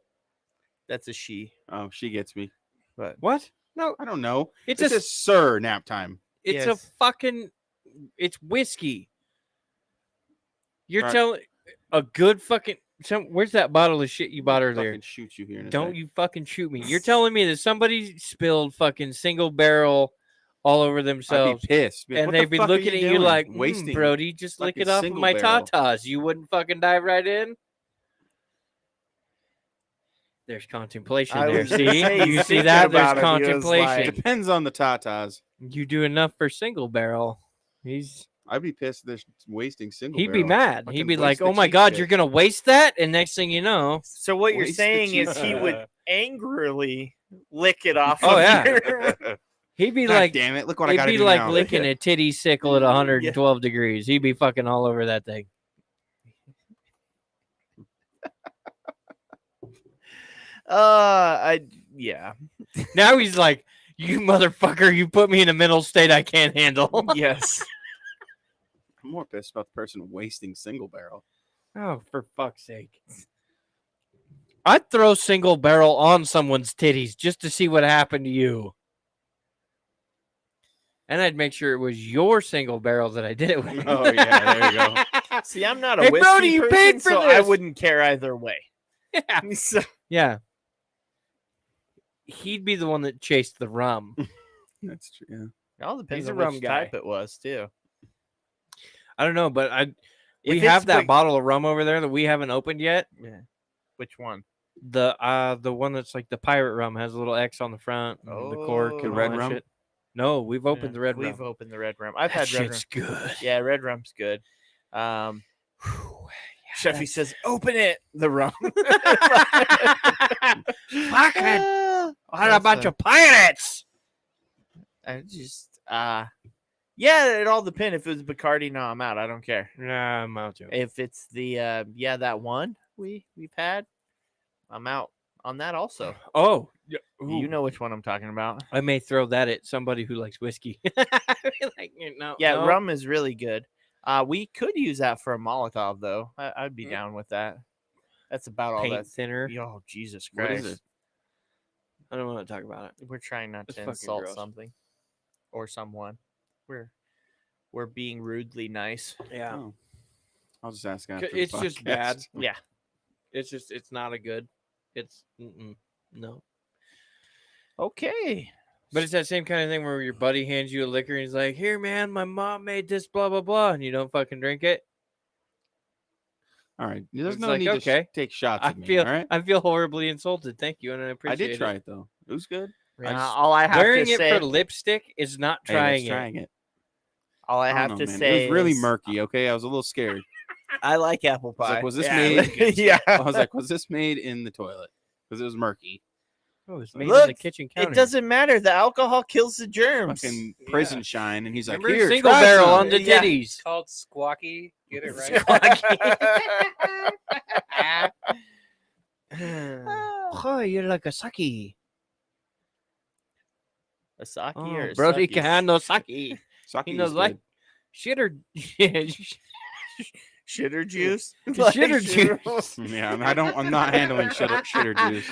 That's a she. Oh, she gets me. But What? No, I don't know. it's This a is sir nap time. it's Yes. a fucking it's whiskey. You're Right. telling a good fucking where's that bottle of shit you bought earlier? Fucking shoot you here. In a Don't sec. you fucking shoot me. You're telling me that somebody spilled fucking single barrel all over I'd themselves. be pissed. Be like, And what the they'd be fuck are looking at you doing? like, wasting. Brody, just lick fucking it off of single my barrel." tatas. You wouldn't fucking dive right in? There's contemplation I there. was gonna See? say, You he's see thinking that? There's about it. He was contemplation. like- Depends on the tatas. You do enough for single barrel. I'd be pissed. They're wasting single. He'd be barrel. mad. He'd Fucking be waste like, the "Oh my cheap god, shit." you're gonna waste that!" And next thing you know, So what you're Waste the saying is cheese. he would angrily lick it off. Oh, of yeah. your- he'd be God like, damn it! Look what I it'd got to be do like now. licking a titty sickle at 112 degrees. He'd be fucking all over that thing. Yeah. Now he's like, "You motherfucker! You put me in a mental state I can't handle." Yes. I'm more pissed about the person wasting single barrel. Oh, for fuck's sake! I'd throw single barrel on someone's titties just to see what happened to you. And I'd make sure it was your single barrel that I did it with. Oh, yeah, there you go. See, I'm not a Hey, whiskey Brody, you person, paid for so I this. wouldn't care either way. Yeah. So, Yeah. He'd be the one that chased the rum. That's true. Yeah. it all depends He's a on rum which guy. type it was too. I don't know, but we If have it's that big- bottle of rum over there that we haven't opened yet. Yeah. Which one? The one that's like the pirate rum has a little X on the front, and the cork, Oh. and The red all that rum? shit. No, we've opened the red We've rum. opened the red rum. I've That had red rum. shit's good. Yeah, red rum's good. Whew, Sheffy that's- says, "Open it." The rum. Fucking what That's about a- your pirates? I just yeah, it all depends. If it was Bacardi, no, I'm out. I don't care. Nah, I'm out too. If it's the that one we've had, I'm out on that also. Oh, You know which one I'm talking about. I may throw that at somebody who likes whiskey. Like, no, Yeah, no. rum is really good. We could use that for a Molotov though. I'd be Mm. down with that. That's about all paint that. thinner. Oh, Jesus What Christ. is it? I don't want to talk about it. We're trying not It's to fucking insult gross. something or someone. We're being rudely nice. Yeah, Oh. I'll just ask after. the it's just bad. podcast. Yeah. It's not a good. It's no. Okay. But it's that same kind of thing where your buddy hands you a liquor and he's like, "Here, man, my mom made this, blah blah blah," and you don't fucking drink it. All right. There's It's no like, need to okay. take shots I at me. feel all right. I feel horribly insulted. Thank you, and I I appreciate did try it though. It was good. I just- all I have Wearing to it say, for lipstick is not Hey, let's trying it. trying it. all I I don't have know, to man. say, it was really is murky. Okay, I was a little scared. I like apple I was pie. like, was this Yeah, made? yeah. I was like, was this made in the toilet? Because it was murky. Oh, it's made on Look, the kitchen counter. It doesn't matter. The alcohol kills the germs. Fucking prison shine, and he's like, Remember here, single try barrel some." on the Yeah. titties. It's called squawky. Get it right. Oh, you're like a sake. A sake Oh, or a Brody sake? can handle sake. Sake He is knows like good. shitter. shitter juice. Shitter juice. Yeah, I'm not handling shitter juice.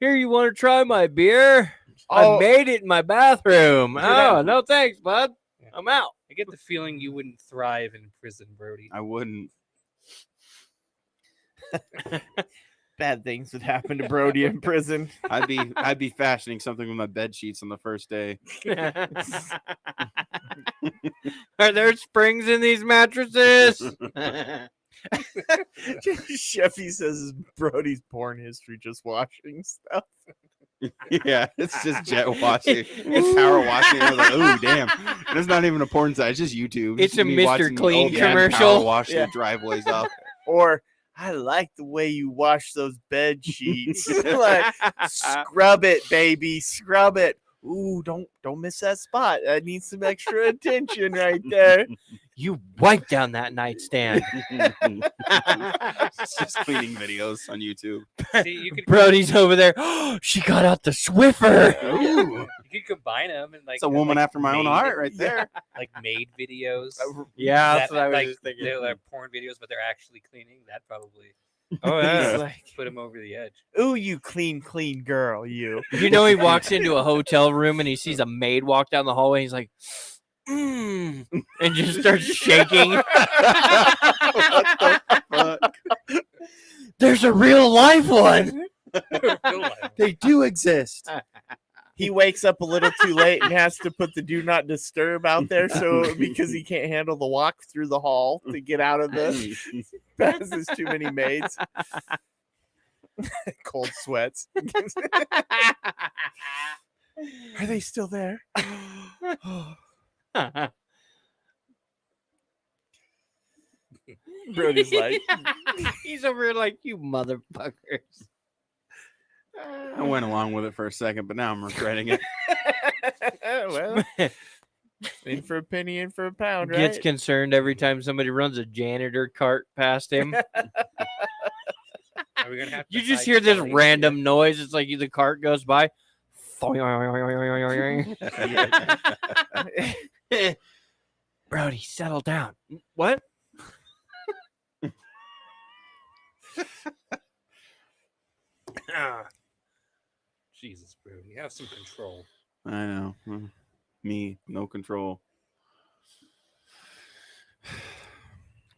Here, you want to try my beer? Oh. I made it in my bathroom. Yeah. Oh, no thanks, bud. I'm out. I get the feeling you wouldn't thrive in prison, Brody. I wouldn't. bad things would happen to Brody in prison. I'd be fashioning something with my bed sheets on the first day. Are there springs in these mattresses? Sheffy says Brody's porn history just washing stuff. Yeah, it's just jet washing. It's power washing. I was like, oh damn. And it's not even a porn site, it's just YouTube. It's a me Mr. watching Clean old man commercial. Power wash Yeah. their driveways off. Or I like the way you wash those bed sheets. Like, scrub it, baby, scrub it. Ooh, don't miss that spot. I need some extra attention right there. You wipe down that nightstand. It's just cleaning videos on YouTube. See, you could Brody's over there. She got out the Swiffer. Ooh, you could combine them and like it's a woman like after my own maid- heart right there. like maid videos. Yeah, that- that's what I was like, just thinking. They're like porn videos, but they're actually cleaning. That probably Oh He's yeah. like, put them over the edge. ooh, you clean girl, you. You know, he walks into a hotel room and he sees a maid walk down the hallway. He's like, and just starts shaking. What the fuck? There's a real live one. They do exist. He wakes up a little too late and has to put the do not disturb out there, so because he can't handle the walk through the hall to get out of the passes too many maids. Cold sweats. Are they still there? Brody's like, He's over here like, you motherfuckers. I went along with it for a second, but now I'm regretting it. well, in for a penny, in for a pound, right? Gets concerned every time somebody runs a janitor cart past him. Are we gonna have to You just hide hear this Kelly? random noise. It's like the cart goes by. Brody, settle down. What? Jesus, bro, you have some control. I know. Me, no control.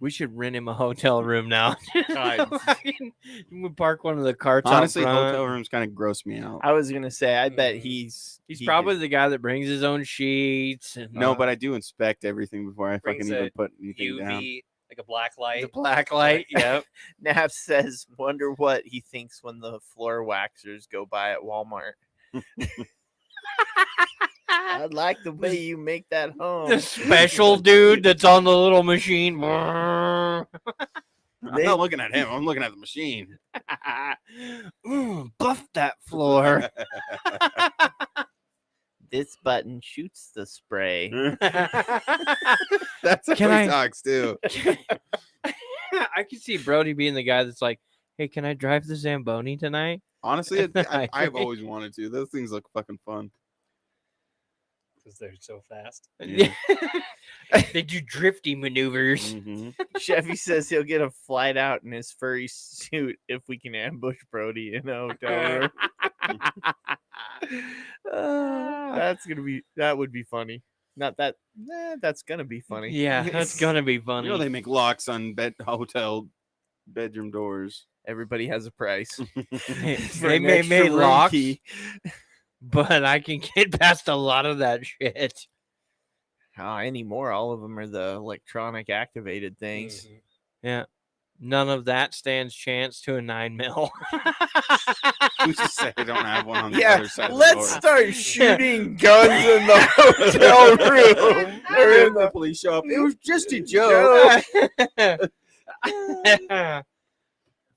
We should rent him a hotel room now. God. We park one of the carts Honestly, out front. hotel rooms kind of gross me out. I was gonna say, I bet Mhm. He's he probably could- the guy that brings his own sheets. And, No, but I do inspect everything before I Brings fucking even a put anything down. UV, like a black light. the black light. Yep. Nav says, wonder what he thinks when the floor waxers go by at Walmart. I like the way you make that home. The special dude that's on the little machine. I'm not looking at him. I'm looking at the machine. Buff that floor. This button shoots the spray. That's how Can he I- talks too. I can see Brody being the guy that's like, hey, can I drive the Zamboni tonight? Honestly, I've always wanted to. Those things look fucking fun. Because they're so fast. Yeah. They do drifty maneuvers. Mhm. Chevy says he'll get a flight out in his furry suit if we can ambush Brody in a hotel room. That would be funny. Not that. That's gonna be funny. Yeah, that's gonna be funny. You know they make locks on hotel bedroom doors. Everybody has a price. For They an may extra make room locks, key. but I can get past a lot of that shit. Anymore, all of them are the electronic activated things. Mhm. Yeah. None of that stands chance to a 9mm. Who's to say I don't have one on the Yeah, other side of the let's door? start shooting guns in the hotel room. Or in the police show up. It was just a joke.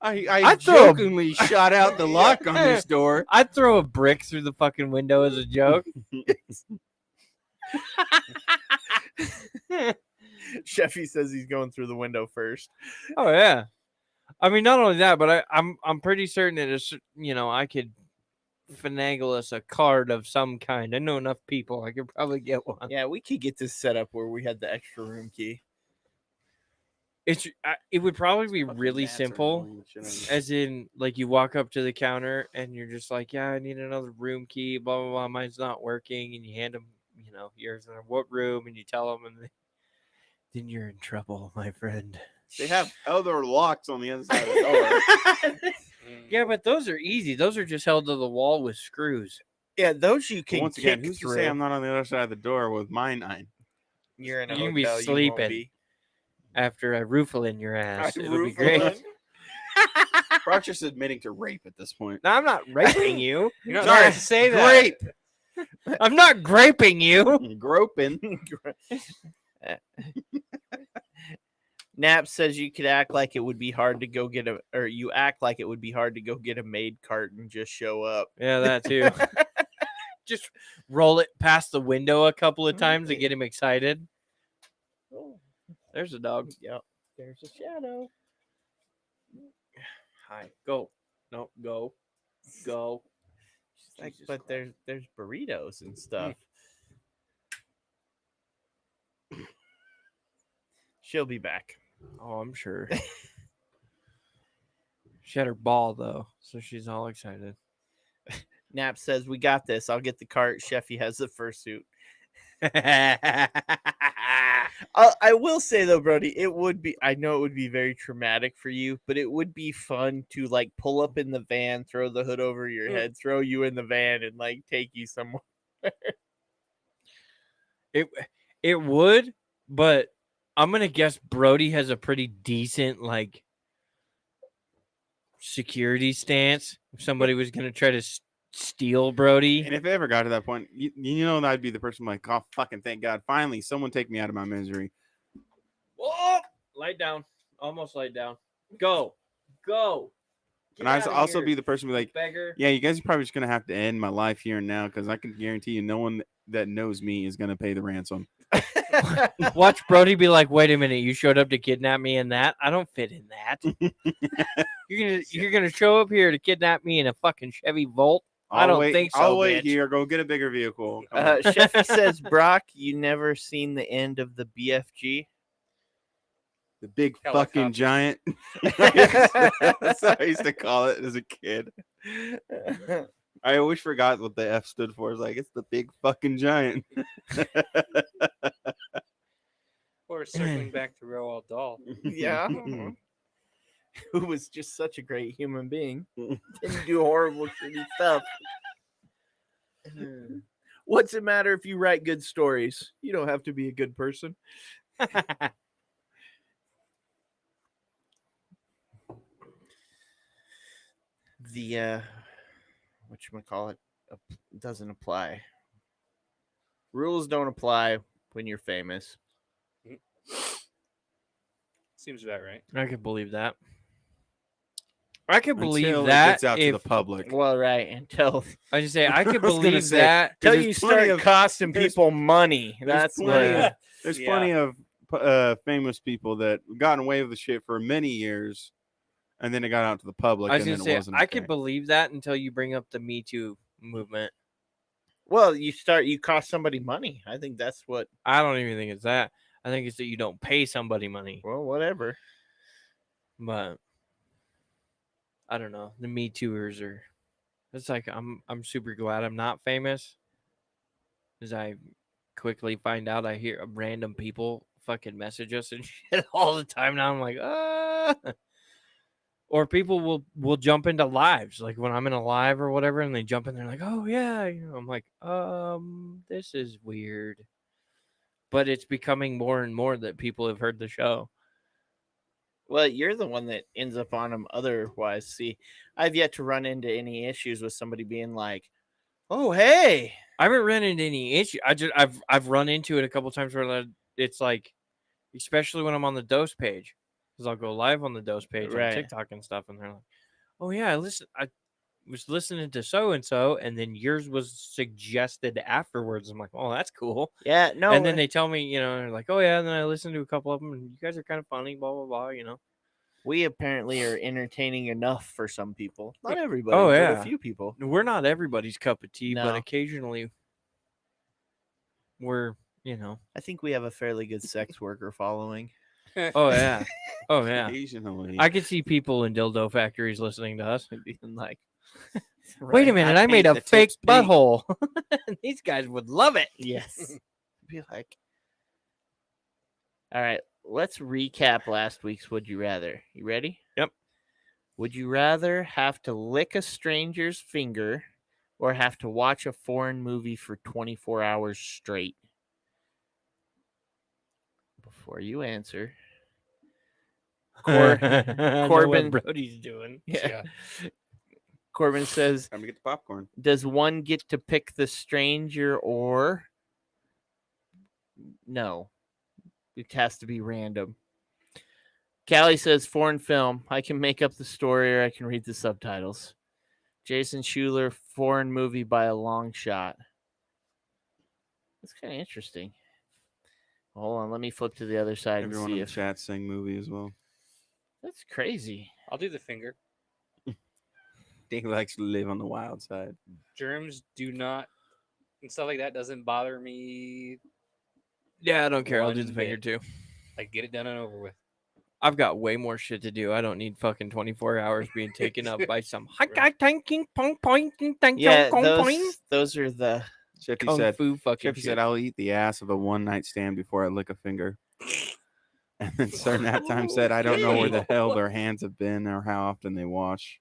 I I'd throw a- jokingly shot out the lock on this door. I'd throw a brick through the fucking window as a joke. Sheffy says he's going through the window first. Oh yeah. I mean, not only that, but I'm pretty certain that it's, I could finagle us a card of some kind. I know enough people. I could probably get one. Yeah, we could get this set up where we had the extra room key. It would probably be really Bats are simple. annoying the shit out of me. As in, like, you walk up to the counter and you're just like, yeah, I need another room key, blah, blah, blah. Mine's not working. And you hand them, yours in what room, and you tell them, and then you're in trouble, my friend. They have other locks on the other side of the door. Yeah, but those are easy. Those are just held to the wall with screws. Yeah, those you But can once again, kick who's through. to say I'm not on the other side of the door with my 9? You're in a You can be hotel. You won't sleeping. be. After I roofle in your ass, I it'll be roofle great. in. Brock's just admitting to rape at this point. No, I'm not raping you. You're not Sorry, supposed to say that. Grape. I'm not graping you. Groping. Nap says you could act like it would be hard to go get you act like it would be hard to go get a maid cart and just show up. Yeah, that too. Just roll it past the window a couple of times to get him excited. Oh, There's a dog. yep. There's a shadow. Hi. Go. No, go. Go. Like, Jesus but Christ. there's burritos and stuff. She'll be back. Oh, I'm sure. She had her ball though, so she's all excited. Nap says we got this. I'll get the cart. Sheffy has the fursuit. I will say though, Brody, it would be. I know it would be very traumatic for you, but it would be fun to like pull up in the van, throw the hood over your head, throw you in the van, and like take you somewhere. It would, but I'm gonna guess Brody has a pretty decent like security stance. If somebody was gonna try to steal Brody, And if it ever got to that point, you know, I'd be the person like, oh, fucking thank God. Finally, someone take me out of my misery. oh, light down, almost light down. Go. Get And I'd outta also here, be the person be like, beggar. yeah, you guys are probably just going to have to end my life here and now because I can guarantee you no one that knows me is going to pay the ransom. Watch Brody be like, wait a minute, you showed up to kidnap me in that? I don't fit in that. You're gonna show up here to kidnap me in a fucking Chevy Volt? I don't think so, I'll wait bitch. here. Go get a bigger vehicle. Come on. Sheffy says, Brock, you never seen the end of the BFG? The big Helicopter. fucking giant. That's how I used to call it as a kid. I always forgot what the F stood for. It's like, it's the big fucking giant. Or circling back to Roald Dahl. Yeah. Who was just such a great human being. Didn't do horrible, shitty stuff. What's it matter if you write good stories? You don't have to be a good person. The whatchamacallit doesn't apply. Rules don't apply when you're famous. Seems about right. I could believe that. I could believe Until it that gets out to if the public. Well, right, until I just say I could I was gonna believe say, that. till there's you plenty start of- costing there's- people money. That's plenty what. of- There's Yeah. plenty of famous people that gotten away with the shit for many years, and then it got out to the public. I was and gonna then it say wasn't I okay. could believe that until you bring up the Me Too movement. Well, you cost somebody money. I think that's what. I don't even think it's that. I think it's that you don't pay somebody money. Well, whatever. But I don't know. The Me Tooers are. It's like I'm super glad I'm not famous, because I quickly find out I hear random people fucking message us and shit all the time. Now I'm like, or people will jump into lives, like when I'm in a live or whatever, and they jump in. They're like, oh yeah, I'm like, this is weird. But it's becoming more and more that people have heard the show. Well, you're the one that ends up on them otherwise. See, I've yet to run into any issues with somebody being like, "Oh, hey." I haven't run into any issue. I've run into it a couple times where it's like, especially when I'm on the Dose page, because I'll go live on the Dose page Right. on TikTok and stuff, and they're like, "Oh yeah, I was listening to so and so, and then yours was suggested afterwards." I'm like, "Oh, that's cool." Yeah, no. And then they tell me, they're like, "Oh yeah," and then I listened to a couple of them, and you guys are kind of funny, blah blah blah, we apparently are entertaining enough for some people. Not everybody, Oh, but yeah. a few people. We're not everybody's cup of tea, but No. occasionally we're, I think we have a fairly good sex worker following. oh yeah, oh yeah. Occasionally. I could see people in dildo factories listening to us. Being like, Wait a minute, I made paint a the fake tips pink. butthole. These guys would love it. Yes. Be like, all right, let's recap last week's Would You Rather. You ready? Yep. Would you rather have to lick a stranger's finger or have to watch a foreign movie for 24 hours straight? Before you answer, I know Corbin- what Brody's doing. yeah. Corbin says, Time to get the popcorn. does one get to pick the stranger or no? It has to be random. Callie says, foreign film. I can make up the story or I can read the subtitles. Jason Schuler, foreign movie by a long shot. That's kind of interesting. Hold on, let me flip to the other side Everyone and in see the if chat saying movie as well. that's crazy. I'll do the finger. He likes to live on the wild side. Germs do not and stuff like that doesn't bother me. Yeah, I don't care. I'll do the One finger bit. too. Like, get it done and over with. I've got way more shit to do. I don't need fucking 24 hours being taken up by some Right. Yeah, those are the Shifty kung said, fu fucking Shifty shit. said, I'll eat the ass of a one-night stand before I lick a finger. And then Sir Nap Time said, I don't know where the hell their hands have been or how often they wash.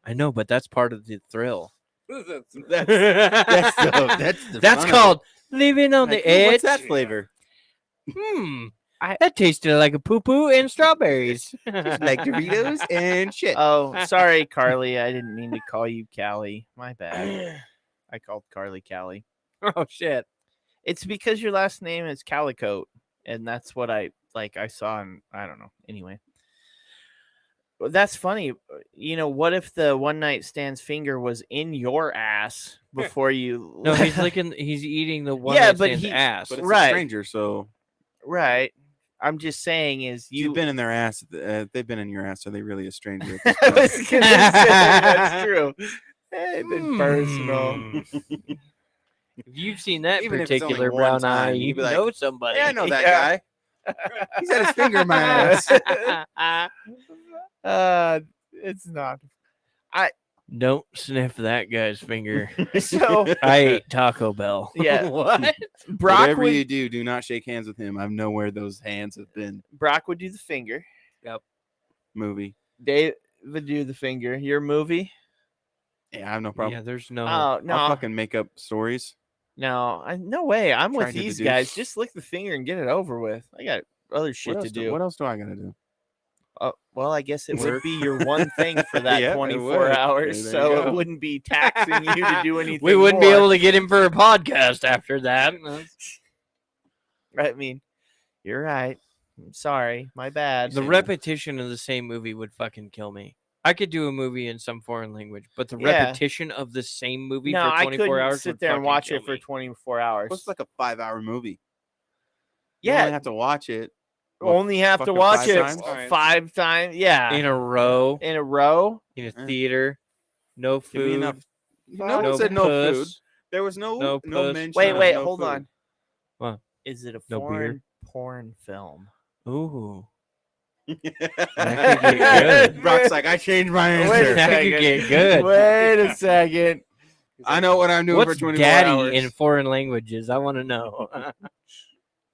I know, but that's part of the thrill. That's that's the that's fun of called living on Like, the "Ooh, edge. what's that flavor? That tasted like a poo poo and strawberries. Like Doritos and shit. Oh, sorry, Carly. I didn't mean to call you Callie. My bad. I called Carly Callie. Oh shit. It's because your last name is Calicoat, and that's what I saw, and I don't know. Anyway, well, that's funny. You know, what if the one night stand's finger was in your ass before you? No, he's eating the one Yeah, night but stand's he- ass. But it's Right. a stranger, so right. I'm just saying, is you've been in their ass. They've been in your ass. Are they really a stranger? At I this was point? gonna say that's true. It's been personal. Hmm. If you've seen that Even if it's only particular one brown eye, time, you you'd be like, know somebody. Yeah, I know that Yeah. guy. He's had his finger in my ass. It's not. Don't sniff that guy's finger. So I ate Taco Bell. Yeah. What? Brock Whatever would, you do not shake hands with him. I know where those hands have been. Brock would do the finger. Movie. Dave would do the finger. Your movie? Yeah, I have no problem. Yeah, there's no. Oh no, I'll fucking make up stories. no, no way. I'm with Tried to these deduce. guys. Just lick the finger and get it over with. I got other shit What to else do. What else do I gotta do? Well, I guess it would Work. be your one thing for that Yeah, it 24 would. hours, There so you it go. wouldn't be taxing you to do anything. We wouldn't be more. able to get him for a podcast after that. I mean, you're right. I'm sorry, my bad. The repetition of the same movie would fucking kill me. I could do a movie in some foreign language, but the Yeah. repetition of the same movie No, for I 24 couldn't hours sit would there and fucking watch kill it for me. 24 hours. What's like a 5-hour movie? You Yeah, only have to watch it. what, only have to fucking watch 5 it times? 5 times. Yeah, in a row, in a row. in a Yeah. theater, no Give me food, enough. No no one said no food. puss. There was no No puss. mention. Wait, of wait, no hold food. on. What? Is it a No beer? foreign porn film? Ooh, That could get good. Brock's like, I changed my Wait a answer. That could second. get good. Wait a second. I know what I'm doing What's for 24 daddy hours. in foreign languages? I want to know.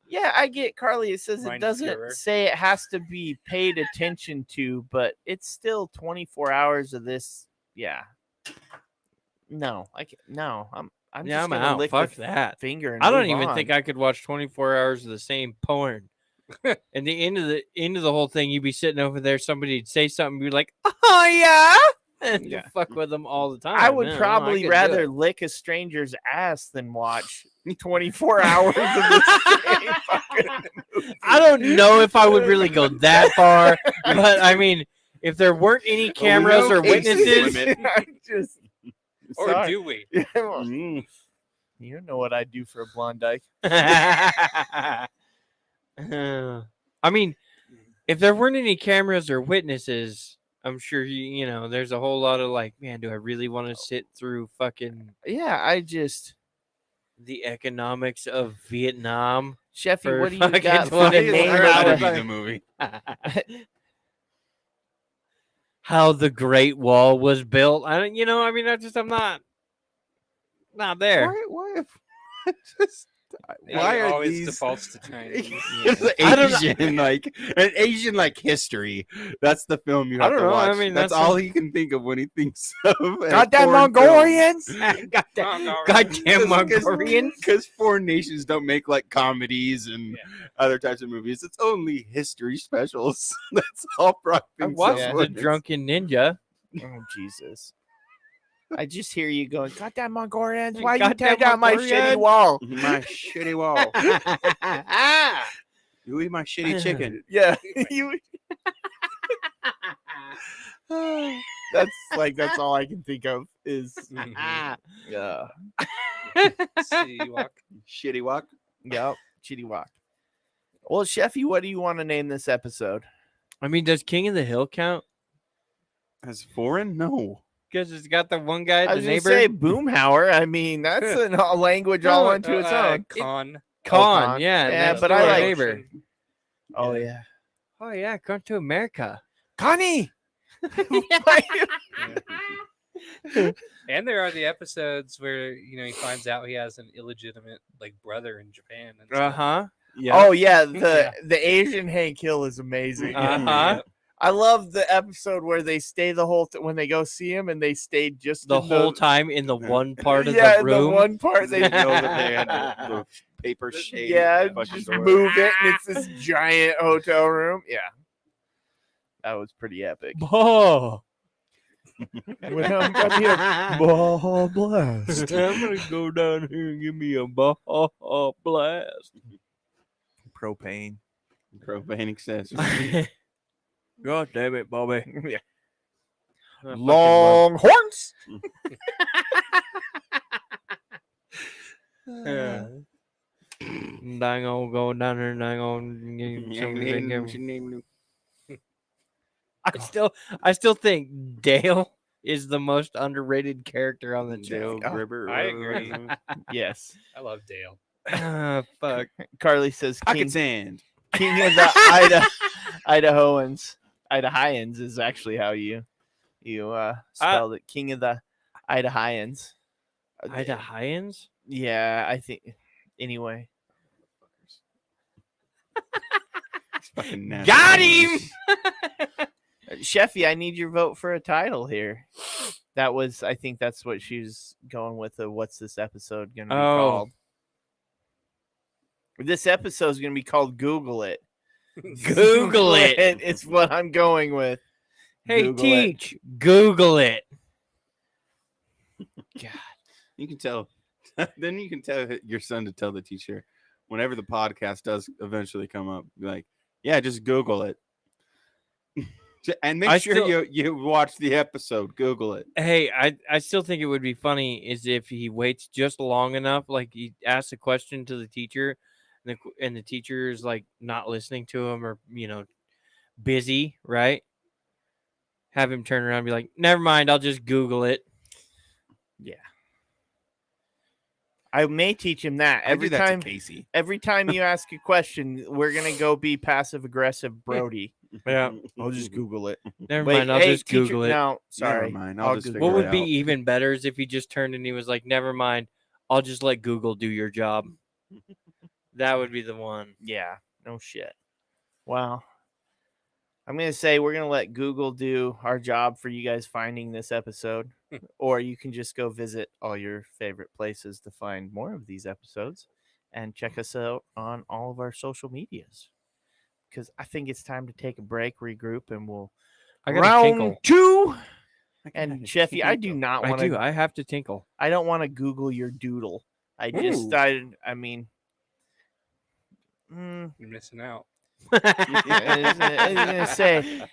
Yeah, I get Carly. It says it Ryan doesn't Fuhrer. say it has to be paid attention to, but it's still 24 hours of this. Yeah. No, no. I'm Yeah, just I'm gonna out. lick Fuck the that. finger. And I don't move even on. think I could watch 24 hours of the same porn. And the end of the whole thing, you'd be sitting over there, somebody'd say something, you'd be like, "Oh yeah," and you Yeah. fuck with them all the time. I would Yeah, no, probably could do rather it. lick a stranger's ass than watch 24 hours of the same fucking movie. I don't know if I would really go that far, but I mean, if there weren't any cameras or cases witnesses, limit. I'm just. Or Sorry. do we? Yeah, well, Mm. you don't know what I'd do for a blonde dyke. I mean, if there weren't any cameras or witnesses, I'm sure you know there's a whole lot of like, man, do I really want to sit through fucking Yeah, I just. the economics of Vietnam? Sheffy, For what do you fucking got for the 24 name hours. out That'd of be the movie. How the Great Wall was built? I don't, I mean, I'm not there. Why? Just Why are always these defaults to Chinese? I don't know. Asian like an Asian like history? That's the film you I have don't to know, I watch. mean, that's that's all some- he can think of when he thinks of a Goddamn foreign film. Mongolians! Goddamn Mongolians. Because foreign nations don't make like comedies and Yeah. other types of movies. It's only history specials. That's all Brock I thinks watched of The when it's- Drunken Ninja. Oh Jesus! I just hear you going, "Goddamn Mongolians! Why you Goddamn tear down my shitty Mongolians." wall?" My shitty wall. You eat my shitty chicken. Yeah, you. That's all I can think of is Mhm. yeah. See, walk. Shitty walk. Yep, chitty walk. Well, Sheffy, what do you want to name this episode? I mean, does King of the Hill count? As foreign? No. Because it's got the one guy, I the was gonna neighbor. say Boomhauer. I mean, that's a language all unto its own. Con. Con, Con. yeah. Yeah, next but door I like- neighbor. Oh yeah, Oh yeah, come to America. Connie. And there are the episodes where he finds out he has an illegitimate like brother in Japan. And Uh stuff. huh. Oh yeah, Yeah. the Asian Hank Hill is amazing. Uh huh. I love the episode where they stay the whole when they go see him and they stayed just The in whole time in the one part of yeah, the room. the one part They they know that they had the paper shade. yeah fucking just door. move it and it's this giant hotel room. Yeah, that was pretty epic. Oh. When I'm gonna be a ball blast. I'm gonna go down here and give me a ball blast. Propane. Propane accessory. God damn it, Bobby. Yeah. I fucking love- Longhorns. Yeah. Dang on, go down there, dang on. I still think Dale is the most underrated character on the show. Dale Gribber. I agree. Yes. I love Dale. Ah, fuck. Carly says Pocket King, sand. King of the Idahoans. Idahoans is actually how you spelled it. King of the Idahoans. Idahoans? Yeah, I think. Anyway, Fucking nasty. Got him! Sheffy, I need your vote for a title here. I think that's what she's going with. What's this episode going to be Oh. called? This episode is going to be called Google It. Google it. It's what I'm going with. Hey, Google it. teach. Google it. You can tell. Then you can tell your son to tell the teacher whenever the podcast does eventually come up. Be like, yeah, just Google it. And make I sure still- you watch the episode. Google it. Hey, I still think it would be funny is if he waits just long enough, like he asks a question to the teacher, and the teacher is like not listening to him or busy, right? Have him turn around and be like, "Never mind, I'll just Google it." I may teach him that I every do that time. to Casey. Every time you ask a question, we're gonna go be passive aggressive, Brody. Yeah. I'll just Google it. Never Wait, mind, I'll hey, just teacher, Google it. No, sorry. Never mind. I'll I'll just Google figure What it would be out. even better is if he just turned and he was like, "Never mind, I'll just let Google do your job." That would be the one. Yeah, no shit. Well, I'm gonna say we're gonna let Google do our job for you guys finding this episode, or you can just go visit all your favorite places to find more of these episodes, and check us out on all of our social medias. Because I think it's time to take a break, regroup, and we'll I got round tinkle. 2. I And kinda Sheffy, I think do so. not I want do. to. I have to tinkle. I don't want to Google your doodle. I just, Ooh. I mean, You're missing out. I was gonna say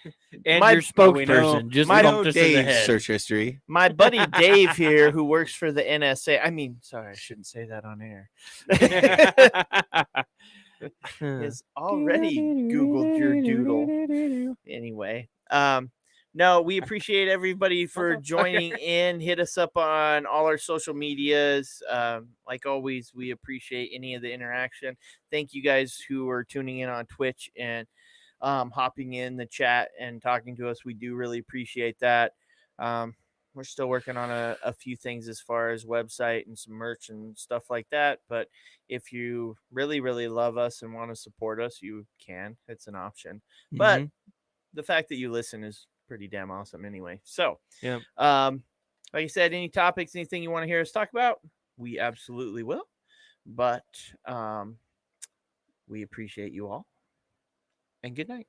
And My- your spokesperson just my- bumped us in the Dave's head. search history. my buddy Dave here, who works for the NSA. I mean, sorry, I shouldn't say that on air. Has already Googled your doodle. Anyway, no, we appreciate everybody for joining in. Hit us up on all our social medias. Like always, we appreciate any of the interaction. Thank you guys who are tuning in on Twitch and hopping in the chat and talking to us. We do really appreciate that. we're still working on a few things as far as website and some merch and stuff like that. But if you really, really love us and want to support us, you can. It's an option. But Mhm. the fact that you listen is pretty damn awesome anyway. So, Yep. like I said, any topics, anything you want to hear us talk about, we absolutely will. But we appreciate you all. And good night.